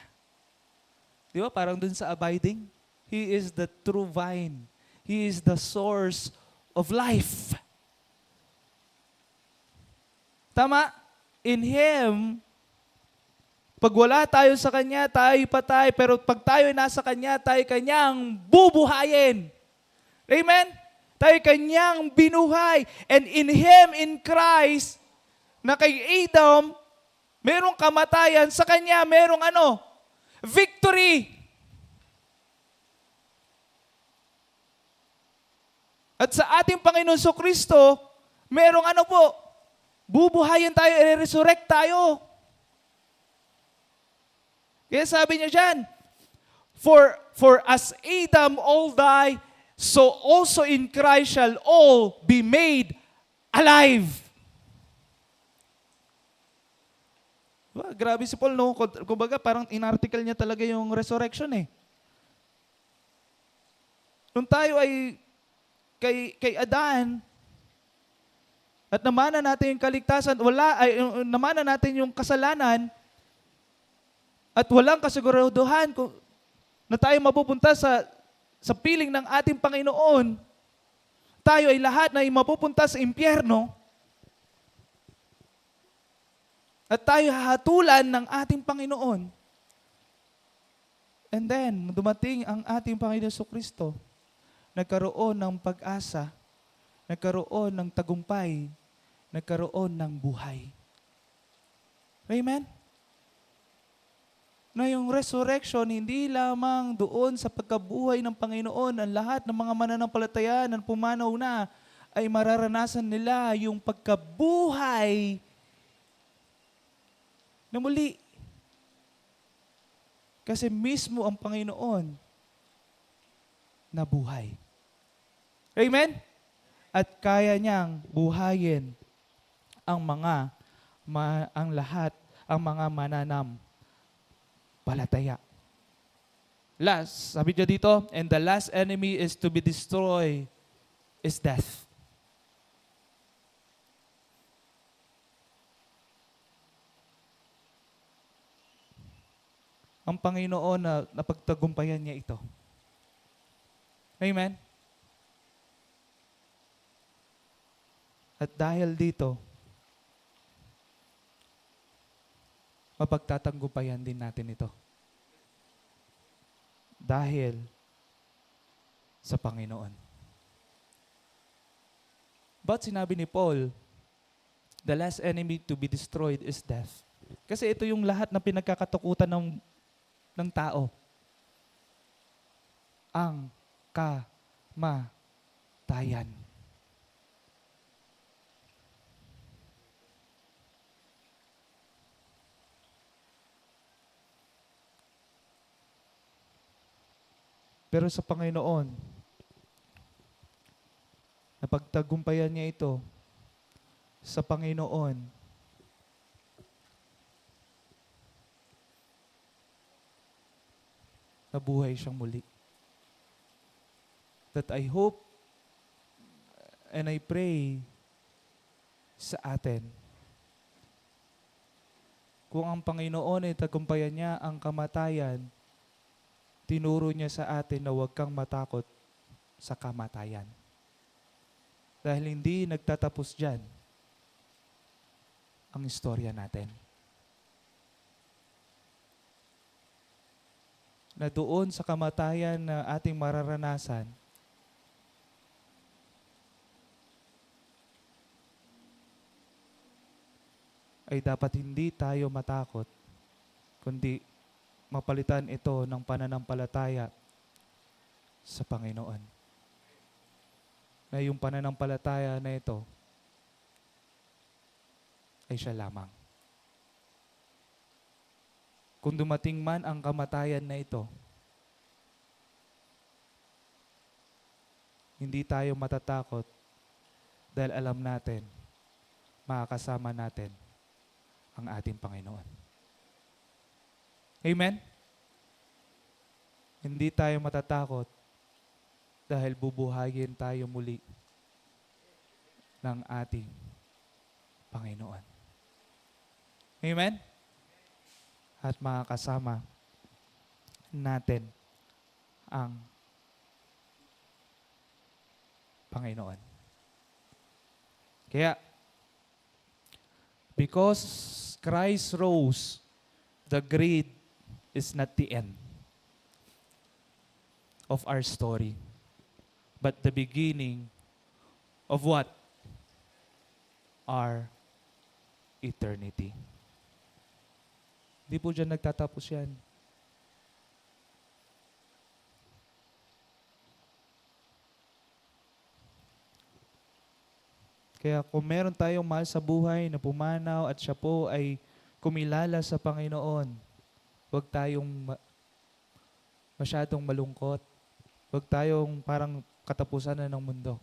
Di ba? Parang dun sa abiding, He is the true vine. He is the source of life. Tama? In Him, pag wala tayo sa Kanya, tayo patay. Pero pag tayo nasa Kanya, tayo Kanyang bubuhayin. Amen? Tayo Kanyang binuhay. And in Him, in Christ, na kay Adam, merong kamatayan, sa Kanya merong ano? Victory! At sa ating Panginoon Kristo, merong ano po? Bubuhayin tayo, i-resurrect tayo. Kaya sabi niya dyan, For as Adam all die, so also in Christ shall all be made alive. Diba? Grabe si Paul, no? Kumbaga, parang inarticle niya talaga yung resurrection eh. Nung tayo ay kay Adan, at namana natin yung kaligtasan, namana natin yung kasalanan, at walang kasiguraduhan na tayo mapupunta sa piling ng ating Panginoon, tayo ay lahat na mapupunta sa impyerno, at tayo hahatulan ng ating Panginoon. And then, dumating ang ating Panginoon Kristo, nagkaroon ng pag-asa, nagkaroon ng tagumpay, nagkaroon ng buhay. Amen? Na yung resurrection, hindi lamang doon sa pagkabuhay ng Panginoon, ang lahat ng mga mananampalataya na pumanaw na, ay mararanasan nila yung pagkabuhay na muli. Kasi mismo ang Panginoon na buhay. Amen? At kaya niyang buhayin ang mga palataya. Last, sabi niya dito, and the last enemy is to be destroyed is death. Ang Panginoon na napagtagumpayan niya ito. Amen? At dahil dito, mapagtatanggumpayan din natin ito. Dahil sa Panginoon. But sinabi ni Paul, the last enemy to be destroyed is death. Kasi ito yung lahat na pinagkakatakutan ng tao. Ang kamatayan. Pero sa Panginoon, napagtagumpayan niya ito sa Panginoon. Nabuhay siyang muli. That I hope and I pray sa atin, kung ang Panginoon ay tagumpayan niya ang kamatayan, tinuro niya sa atin na huwag kang matakot sa kamatayan. Dahil hindi nagtatapos dyan ang istorya natin. Na doon sa kamatayan na ating mararanasan, ay dapat hindi tayo matakot, kundi mapalitan ito ng pananampalataya sa Panginoon. Na yung pananampalataya na ito ay siya lamang. Kung dumating man ang kamatayan na ito, hindi tayo matatakot dahil alam natin, makakasama natin ang ating Panginoon. Amen? Hindi tayo matatakot dahil bubuhayin tayo muli ng ating Panginoon. Amen? At makakasama natin ang Panginoon. Kaya, because Christ rose, the grave is not the end of our story, but the beginning of what? Our eternity. Di po dyan nagtatapos yan. Kaya kung meron tayong mahal sa buhay na pumanaw at siya po ay kumilala sa Panginoon, huwag tayong masyadong malungkot. Huwag tayong parang katapusan na ng mundo.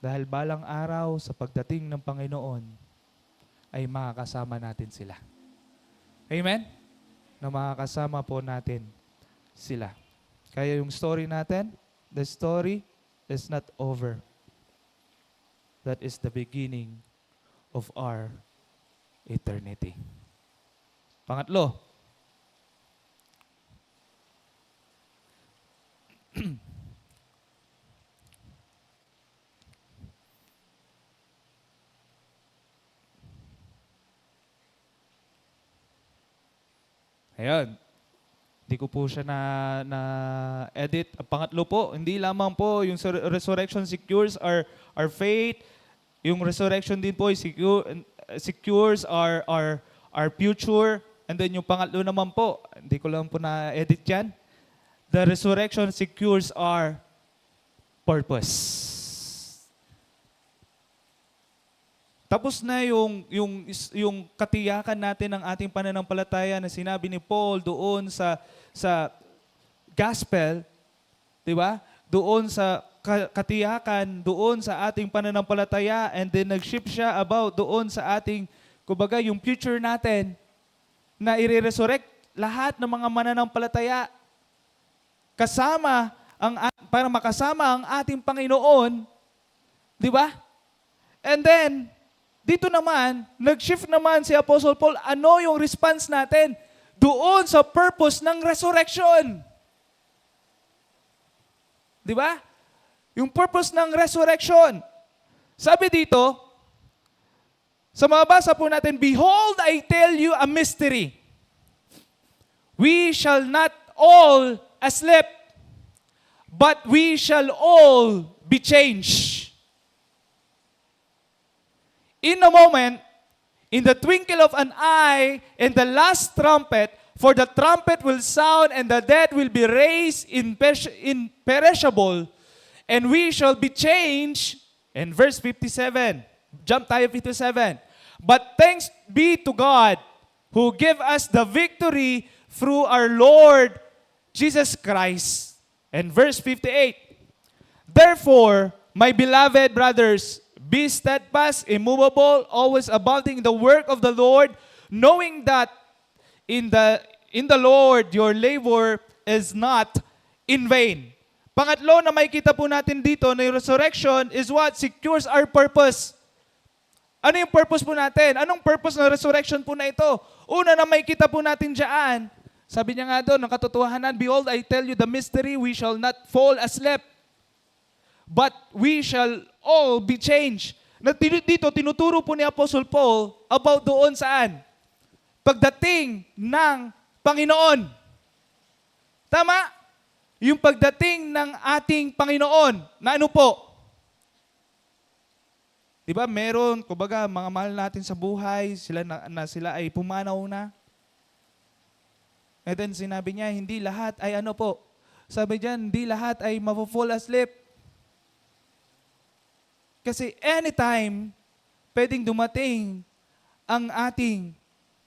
Dahil balang araw sa pagdating ng Panginoon, ay makakasama natin sila. Amen? Na makakasama po natin sila. Kaya yung story natin, the story is not over. That is the beginning of our eternity. Pangatlo, ayan, hindi ko po siya na edit. Ang pangatlo po, hindi lamang po yung resurrection secures our faith. Yung resurrection din po secures our future. And then yung pangatlo naman po, hindi ko lang po na-edit yan. The resurrection secures our purpose. Tapos na yung katiyakan natin ng ating pananampalataya na sinabi ni Paul doon sa gospel, di ba? Doon sa katiyakan, doon sa ating pananampalataya, and then nag-shift siya about doon sa ating, kumbaga, yung future natin na i-resurrect lahat ng mga mananampalataya kasama para makasama ang ating Panginoon, di ba? And then dito naman, nag-shift naman si Apostle Paul, ano yung response natin doon sa purpose ng resurrection? Di ba? Yung purpose ng resurrection. Sabi dito, sa mabasa po natin, behold, I tell you a mystery. We shall not all asleep, but we shall all be changed. In a moment, in the twinkle of an eye, in the last trumpet, for the trumpet will sound and the dead will be raised imperishable, and we shall be changed. In verse 57, jump tayo 57. But thanks be to God who gave us the victory through our Lord Jesus Christ. And verse 58, therefore, my beloved brothers, be steadfast, immovable, always abounding in the work of the Lord, knowing that in the Lord your labor is not in vain. Pangatlo na makikita po natin dito na yung resurrection is what? Secures our purpose. Ano yung purpose po natin? Anong purpose ng resurrection po na ito? Una na makikita po natin dyan, sabi niya nga doon, ng katotohanan, behold, I tell you the mystery, we shall not fall asleep, but we shall all be changed. Dito, tinuturo po ni Apostle Paul about doon saan? Pagdating ng Panginoon. Tama? Yung pagdating ng ating Panginoon, na ano po? Diba, meron, kumbaga, mga mahal natin sa buhay, sila ay pumanaw na. And then sinabi niya, hindi lahat ay ano po? Sabi diyan, hindi lahat ay mafo-fall asleep. Kasi anytime, pwedeng dumating ang ating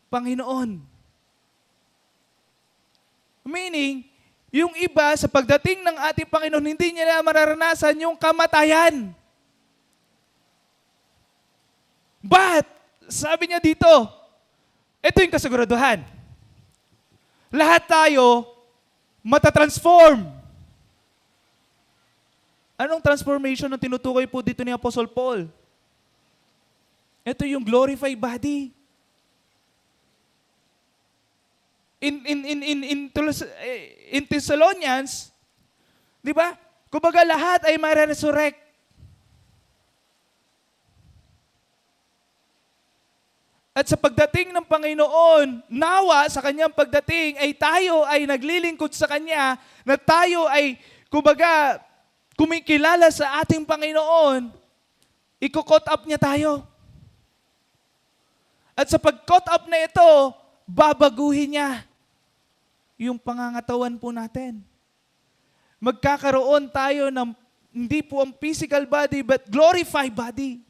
Panginoon. Meaning, yung iba sa pagdating ng ating Panginoon, hindi nila mararanasan yung kamatayan. But, sabi niya dito, ito yung kasiguraduhan. Lahat tayo matatransform. Anong transformation ang tinutukoy po dito ni Apostle Paul? Ito yung glorified body. In Thessalonians, di ba? Kumbaga lahat ay mare-resurrect. At sa pagdating ng Panginoon, nawa sa kanyang pagdating ay tayo ay naglilingkod sa kanya, na tayo ay, kumbaga, kumikilala sa ating Panginoon, i-caught up niya tayo. At sa pag-caught up na ito, babaguhin niya yung pangangatawan po natin. Magkakaroon tayo ng hindi po ang physical body but glorified body.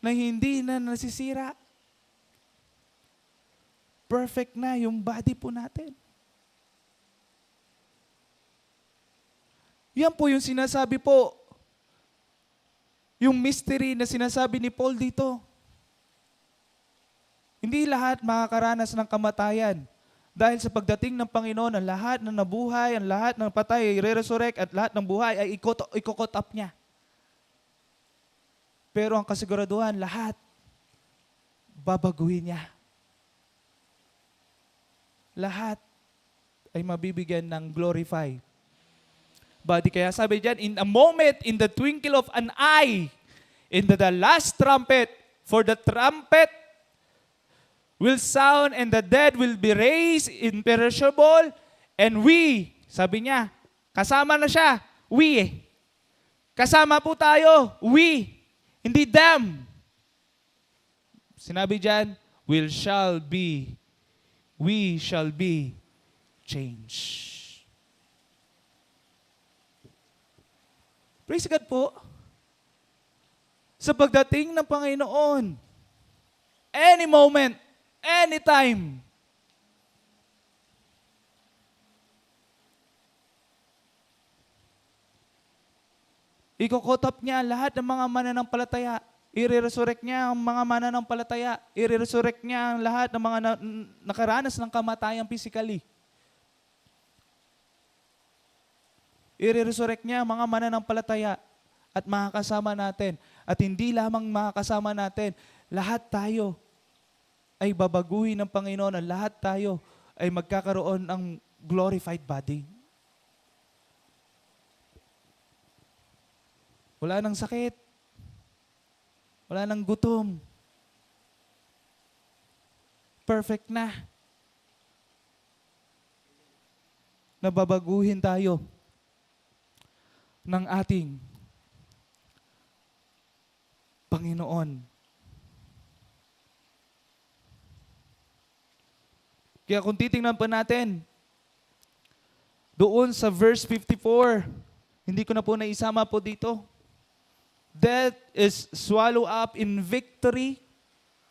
Na hindi na nasisira. Perfect na yung body po natin. Yan po yung sinasabi po, yung mystery na sinasabi ni Paul dito. Hindi lahat makakaranas ng kamatayan. Dahil sa pagdating ng Panginoon, ang lahat ng nabuhay, ang lahat ng patay ay re-resurrect at lahat ng buhay ay ikokot up niya. Pero ang kasiguraduhan, lahat babaguhin niya. Lahat ay mabibigyan ng glorify body. Kaya sabi diyan, in a moment, in the twinkle of an eye, in the last trumpet, for the trumpet will sound and the dead will be raised imperishable, and we, sabi niya, kasama na siya, we. Kasama po tayo, we. Hindi them. Sinabi diyan, we shall be changed. Praise God po. Sa pagdating ng Panginoon, any moment, anytime, ikokot up niya lahat ng mga mananampalataya. I-resurrect niya ang mga mananampalataya. I-resurrect niya ang lahat ng mga nakaranas ng kamatayan physically. I-resurrect niya ang mga mananampalataya at makakasama natin. At hindi lamang makakasama natin, lahat tayo ay babaguhin ng Panginoon. Lahat tayo ay magkakaroon ng glorified body. Wala nang sakit. Wala nang gutom. Perfect na. Nababaguhin tayo ng ating Panginoon. Kaya kung titingnan pa natin, doon sa verse 54, hindi ko na po naisama po dito. Death is swallowed up in victory.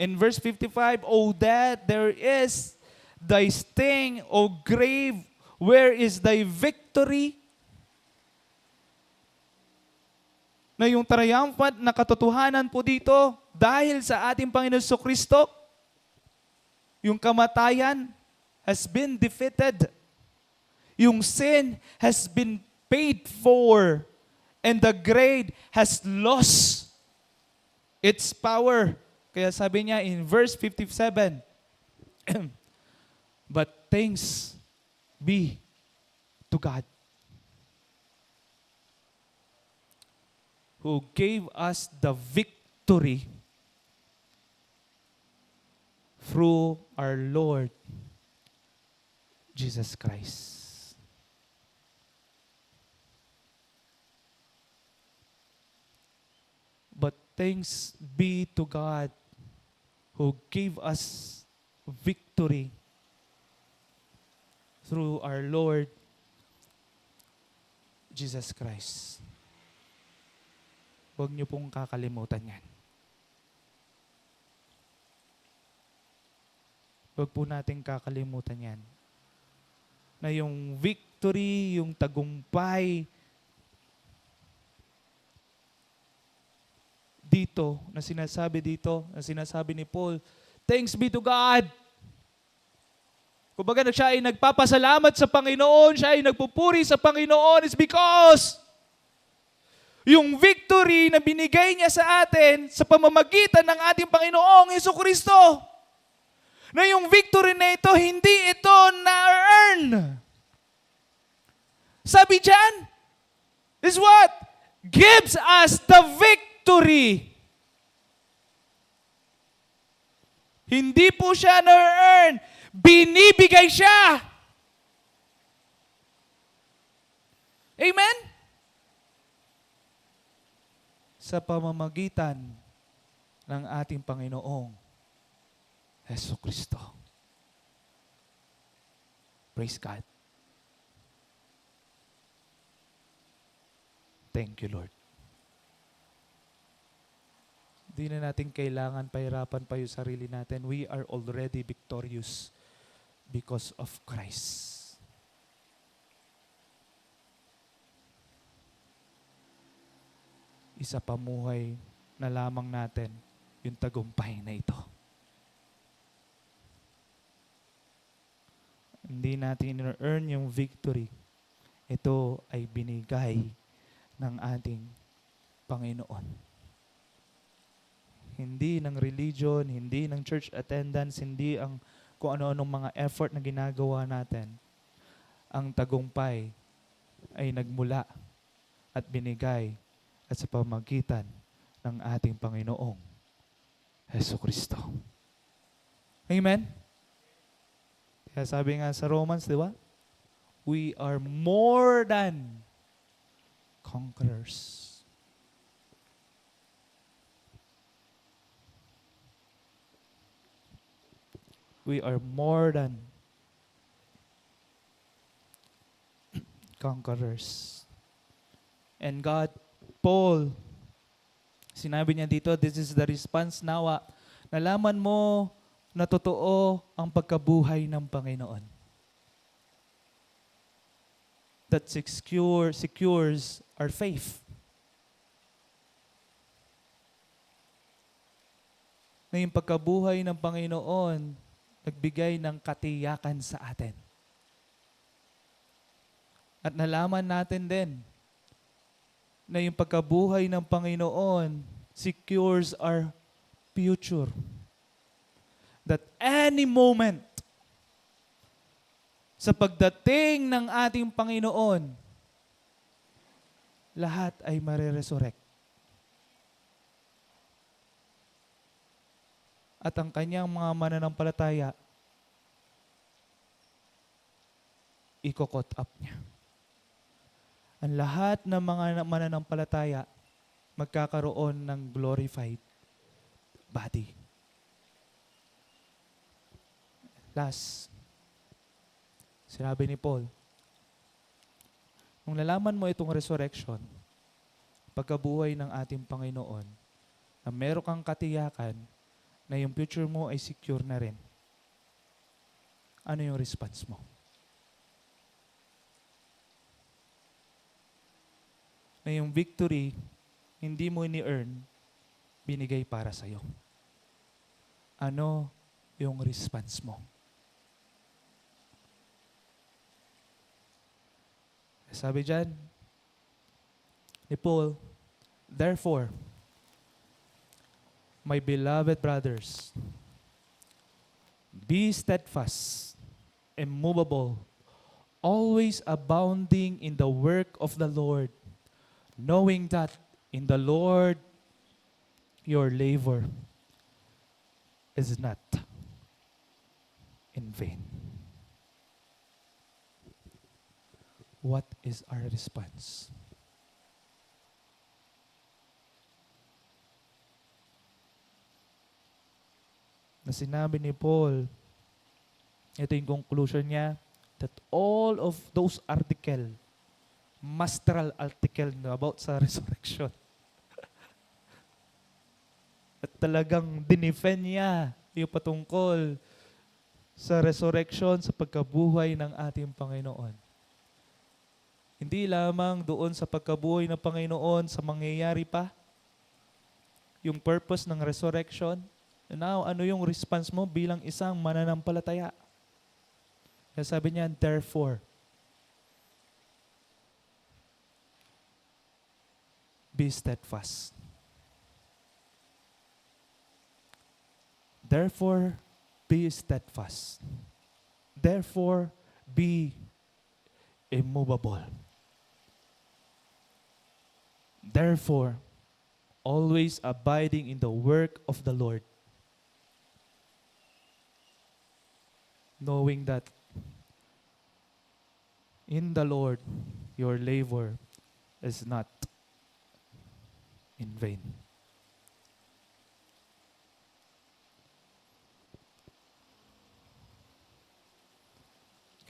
In verse 55, O death, there is thy sting, O grave, where is thy victory? Na yung triumphant na katotohanan po dito, dahil sa ating Panginoon Kristo, yung kamatayan has been defeated. Yung sin has been paid for. And the grave has lost its power. Kaya sabi niya in verse 57, but thanks be to God, who gave us the victory through our Lord Jesus Christ. But thanks be to God who gave us victory through our Lord Jesus Christ. Huwag niyo pong kakalimutan yan. Huwag po natin kakalimutan yan. Na yung victory, yung tagumpay, dito, na sinasabi ni Paul, thanks be to God. Kumbaga siya ay nagpapasalamat sa Panginoon, siya ay nagpupuri sa Panginoon is because yung victory na binigay niya sa atin sa pamamagitan ng ating Panginoong Jesucristo, na yung victory na ito, hindi ito na-earn. Sabi dyan, is what? Gives us the victory. Hindi po siya na-earn. Binibigay siya. Amen? Sa pamamagitan ng ating Panginoong Hesus Kristo. Praise God. Thank you, Lord. Hindi na natin kailangan pahirapan pa yung sarili natin. We are already victorious because of Christ. Isa pamuhay na lamang natin yung tagumpay na ito. Hindi natin in-earn yung victory. Ito ay binigay ng ating Panginoon. Hindi ng religion, hindi ng church attendance, hindi ang kung ano-anong mga effort na ginagawa natin. Ang tagumpay ay nagmula at binigay at sa pamagitan ng ating Panginoong Hesus Kristo. Amen? Kaya sabi nga sa Romans, di ba? We are more than conquerors. We are more than conquerors. And God, Paul, sinabi niya dito, this is the response nawa. Nalaman mo na totoo ang pagkabuhay ng Panginoon. That secures our faith. Na yung pagkabuhay ng Panginoon, nagbigay ng katiyakan sa atin. At nalaman natin din na yung pagkabuhay ng Panginoon secures our future. That any moment sa pagdating ng ating Panginoon, lahat ay mariresurrect. At ang kanyang mga mananampalataya, i-caught up niya. Ang lahat ng mga mananampalataya, magkakaroon ng glorified body. Last, sinabi ni Paul, nung nalaman mo itong resurrection, pagkabuhay ng ating Panginoon, na meron kang katiyakan na yung future mo ay secure na rin, ano yung response mo? Na yung victory, hindi mo ni-earn, binigay para sa'yo. Ano yung response mo? Sabi dyan, ni Paul, therefore, my beloved brothers, be steadfast, immovable, always abounding in the work of the Lord, knowing that in the Lord your labor is not in vain. What is our response? Na sinabi ni Paul, ito yung conclusion niya, that all of those masteral article about sa resurrection, at talagang dinefend niya yung patungkol sa resurrection, sa pagkabuhay ng ating Panginoon. Hindi lamang doon sa pagkabuhay ng Panginoon, sa mangyayari pa, yung purpose ng resurrection. Now, ano yung response mo bilang isang mananampalataya? Kaya sabi niya, therefore, be steadfast. Therefore, be steadfast. Therefore, be immovable. Therefore, always abiding in the work of the Lord, knowing that in the Lord your labor is not in vain.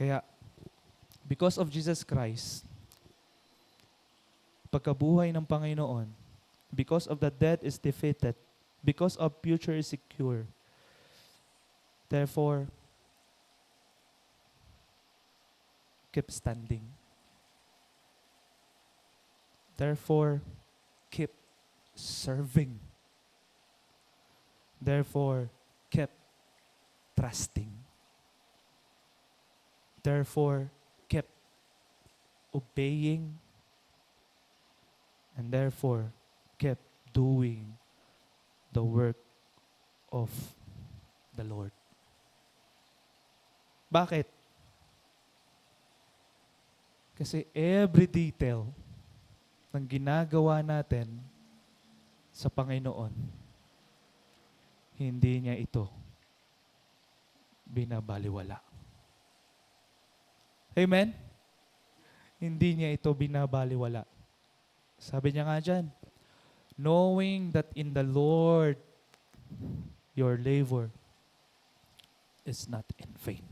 Kaya, because of Jesus Christ, pagkabuhay ng Panginoon, because of the death is defeated, because of future is secure, therefore, keep standing. Therefore, keep serving. Therefore, keep trusting. Therefore, keep obeying. And therefore, keep doing the work of the Lord. Bakit? Kasi every detail ng ginagawa natin sa Panginoon, hindi niya ito binabaliwala. Amen? Hindi niya ito binabaliwala. Sabi niya nga dyan, knowing that in the Lord your labor is not in vain.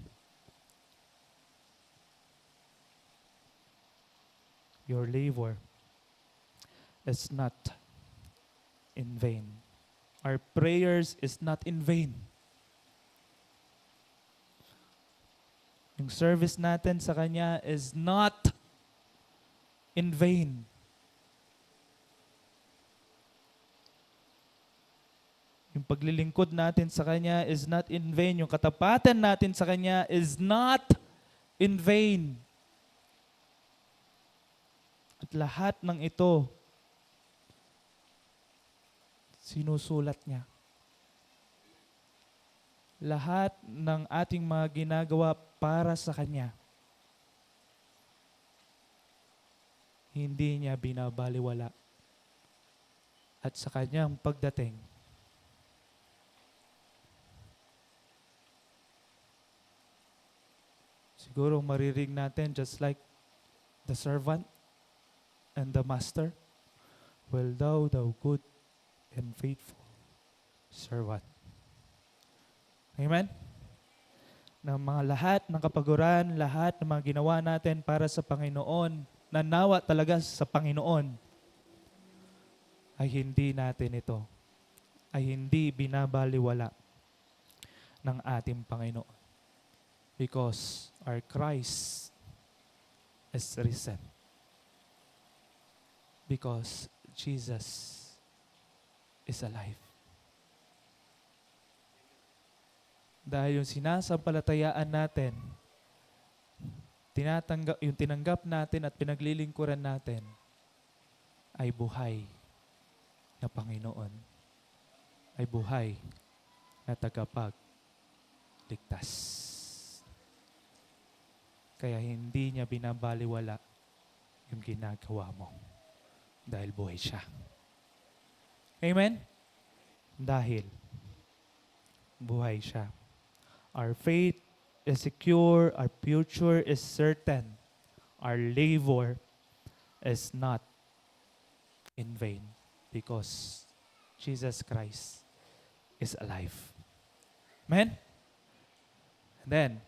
Your labor is not in vain. Our prayers is not in vain. Yung service natin sa Kanya is not in vain. Yung paglilingkod natin sa Kanya is not in vain. Yung katapatan natin sa Kanya is not in vain. At lahat ng ito, sinusulat niya. Lahat ng ating mga ginagawa para sa Kanya, hindi niya binabaliwala. At sa Kanyang pagdating, siguro maririg natin just like the servant and the master, well thou good and faithful servant. Amen? Na mga lahat ng kapaguran, lahat ng mga ginawa natin para sa Panginoon, na nawa talaga sa Panginoon, ay hindi natin ito, ay hindi binabaliwala ng ating Panginoon. Because our Christ is risen. Because Jesus is alive. Dahil yung sinasampalatayaan natin, yung tinanggap natin at pinaglilingkuran natin, ay buhay na Panginoon. Ay buhay na tagapagligtas. Kaya hindi niya binabaliwala yung ginagawa mo. Dahil buhay siya. Amen? Dahil buhay siya. Our faith is secure, our future is certain, our labor is not in vain because Jesus Christ is alive. Amen? And then,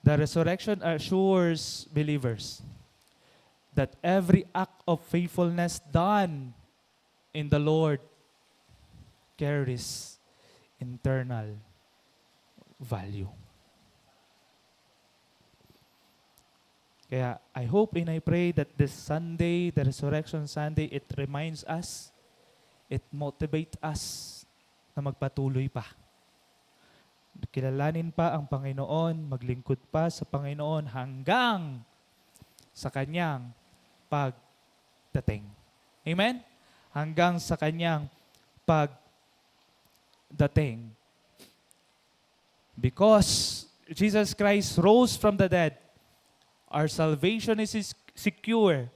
the resurrection assures believers that every act of faithfulness done in the Lord carries eternal value. Kaya I hope and I pray that this Sunday, the Resurrection Sunday, it reminds us, it motivates us na magpatuloy pa. Kilalanin pa ang Panginoon, maglingkod pa sa Panginoon hanggang sa Kanyang pagdating. Amen? Hanggang sa Kanyang pagdating. Because Jesus Christ rose from the dead, our salvation is secure.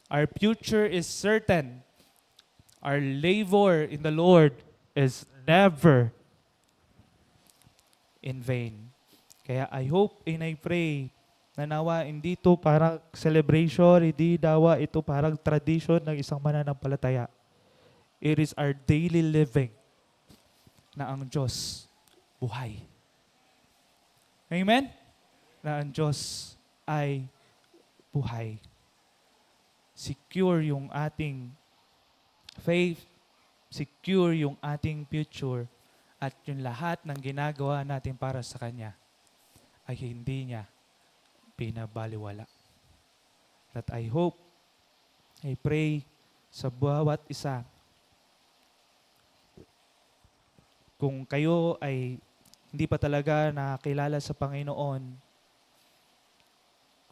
Our future is certain. Our labor in the Lord is never in vain. Kaya I hope and I pray na nawa hindi ito parang celebration, hindi dawa ito parang tradition ng isang mananampalataya. It is our daily living na ang Diyos buhay. Amen? Na ang Diyos ay buhay. Secure yung ating faith, secure yung ating future, at yung lahat ng ginagawa natin para sa Kanya ay hindi niya pinabaliwala. That I hope, I pray sa bawat isa, kung kayo ay hindi pa talaga nakakilala sa Panginoon,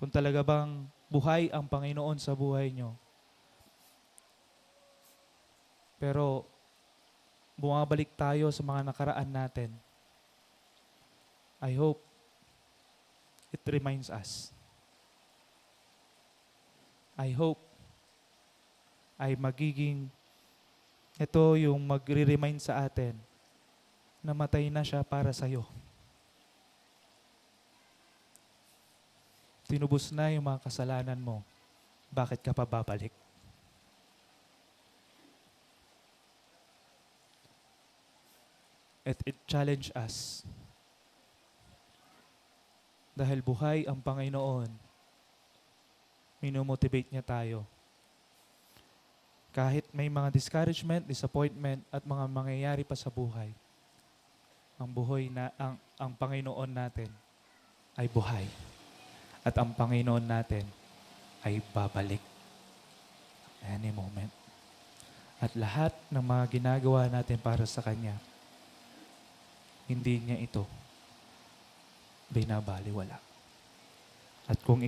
kung talaga bang buhay ang Panginoon sa buhay nyo, pero bumabalik tayo sa mga nakaraan natin, I hope it reminds us. I hope ay magiging ito yung magre-remind sa atin na matay na siya para sa'yo. Tinubos na yung mga kasalanan mo. Bakit ka pa babalik? At it challenge us. Dahil buhay ang Panginoon, minomotivate niya tayo. Kahit may mga discouragement, disappointment, at mga mangyayari pa sa buhay, ang Panginoon natin ay buhay. At ang Panginoon natin ay babalik any moment. At lahat ng mga ginagawa natin para sa Kanya, hindi niya ito binabaliwala. At kung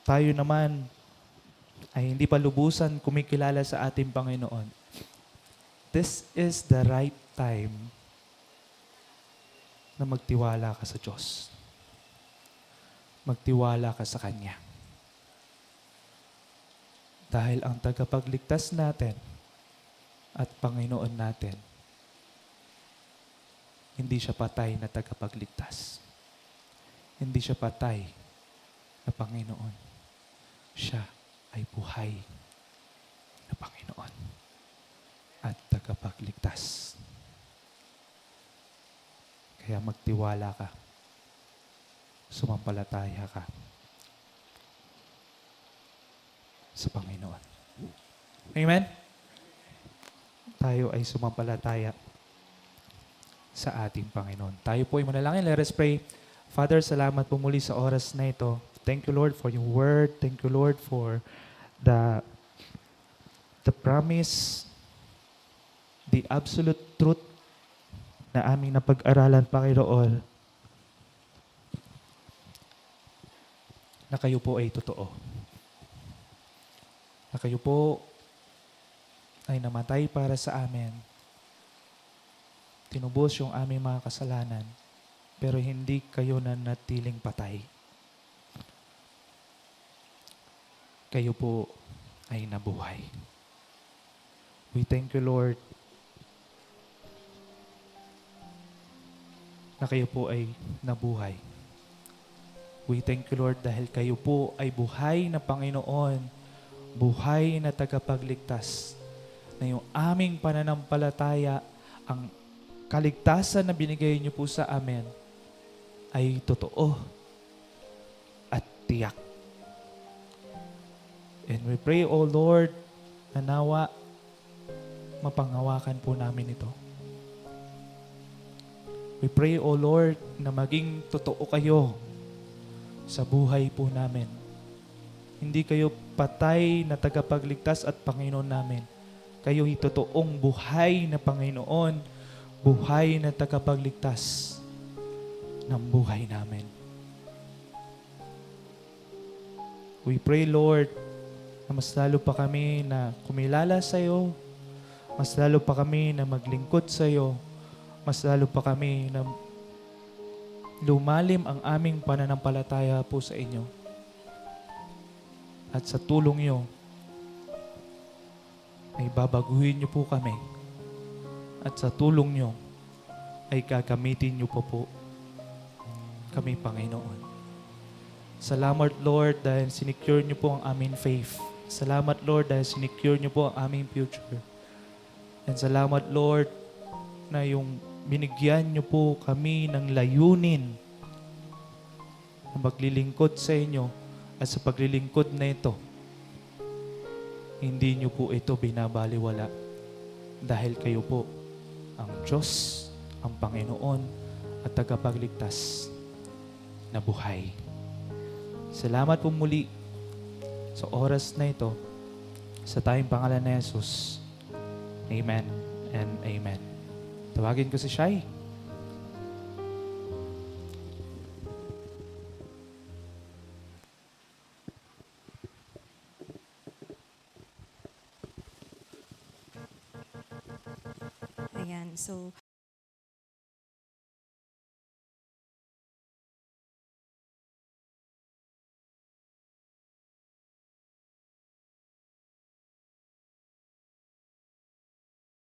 tayo naman ay hindi pa lubusan kumikilala sa ating Panginoon, this is the right time na magtiwala ka sa Diyos. Magtiwala ka sa Kanya. Dahil ang tagapagligtas natin at Panginoon natin, hindi siya patay na tagapagligtas. Hindi siya patay na Panginoon. Siya ay buhay na Panginoon at tagapagligtas. Kaya magtiwala ka. Sumampalataya ka sa Panginoon. Amen? Tayo ay sumampalataya sa ating Panginoon. Tayo po ay manalangin. Let us pray. Father, salamat po muli sa oras na ito. Thank you, Lord, for your word. Thank you, Lord, for the promise, the absolute truth na aming napag-aralan, Panginoon, na kayo po ay totoo. Na kayo po ay namatay para sa amin. Tinubos yung aming mga kasalanan, pero hindi kayo nanatiling patay. Kayo po ay nabuhay. We thank you, Lord, na kayo po ay nabuhay. We thank you, Lord, dahil kayo po ay buhay na Panginoon, buhay na tagapagligtas, na yung aming pananampalataya, ang kaligtasan na binigay niyo po sa amin, ay totoo at tiyak. And we pray, O Lord, na nawa mapanghawakan po namin ito. We pray, O Lord, na maging totoo kayo sa buhay po namin. Hindi kayo patay na tagapagligtas at Panginoon namin. Kayo'y totoong buhay na Panginoon, buhay na tagapagligtas ng buhay namin. We pray, Lord, na mas lalo pa kami na kumilala sa iyo, mas lalo pa kami na maglingkod sa iyo, mas lalo pa kami na lumalim ang aming pananampalataya po sa inyo. At sa tulong niyo, ay babaguhin niyo po kami. At sa tulong niyo, ay gagamitin niyo po kami, Panginoon. Salamat, Lord, dahil sinecure niyo po ang aming faith. Salamat, Lord, dahil sinecure niyo po ang aming future. And salamat, Lord, na yung binigyan niyo po kami ng layunin na maglilingkod sa inyo at sa paglilingkod na ito, hindi niyo po ito binabaliwala dahil kayo po ang Diyos, ang Panginoon at tagapagligtas na buhay. Salamat po muli sa oras na ito sa tayong pangalan na Jesus. Amen and amen. Tawagin ko si Shai. Ayan, so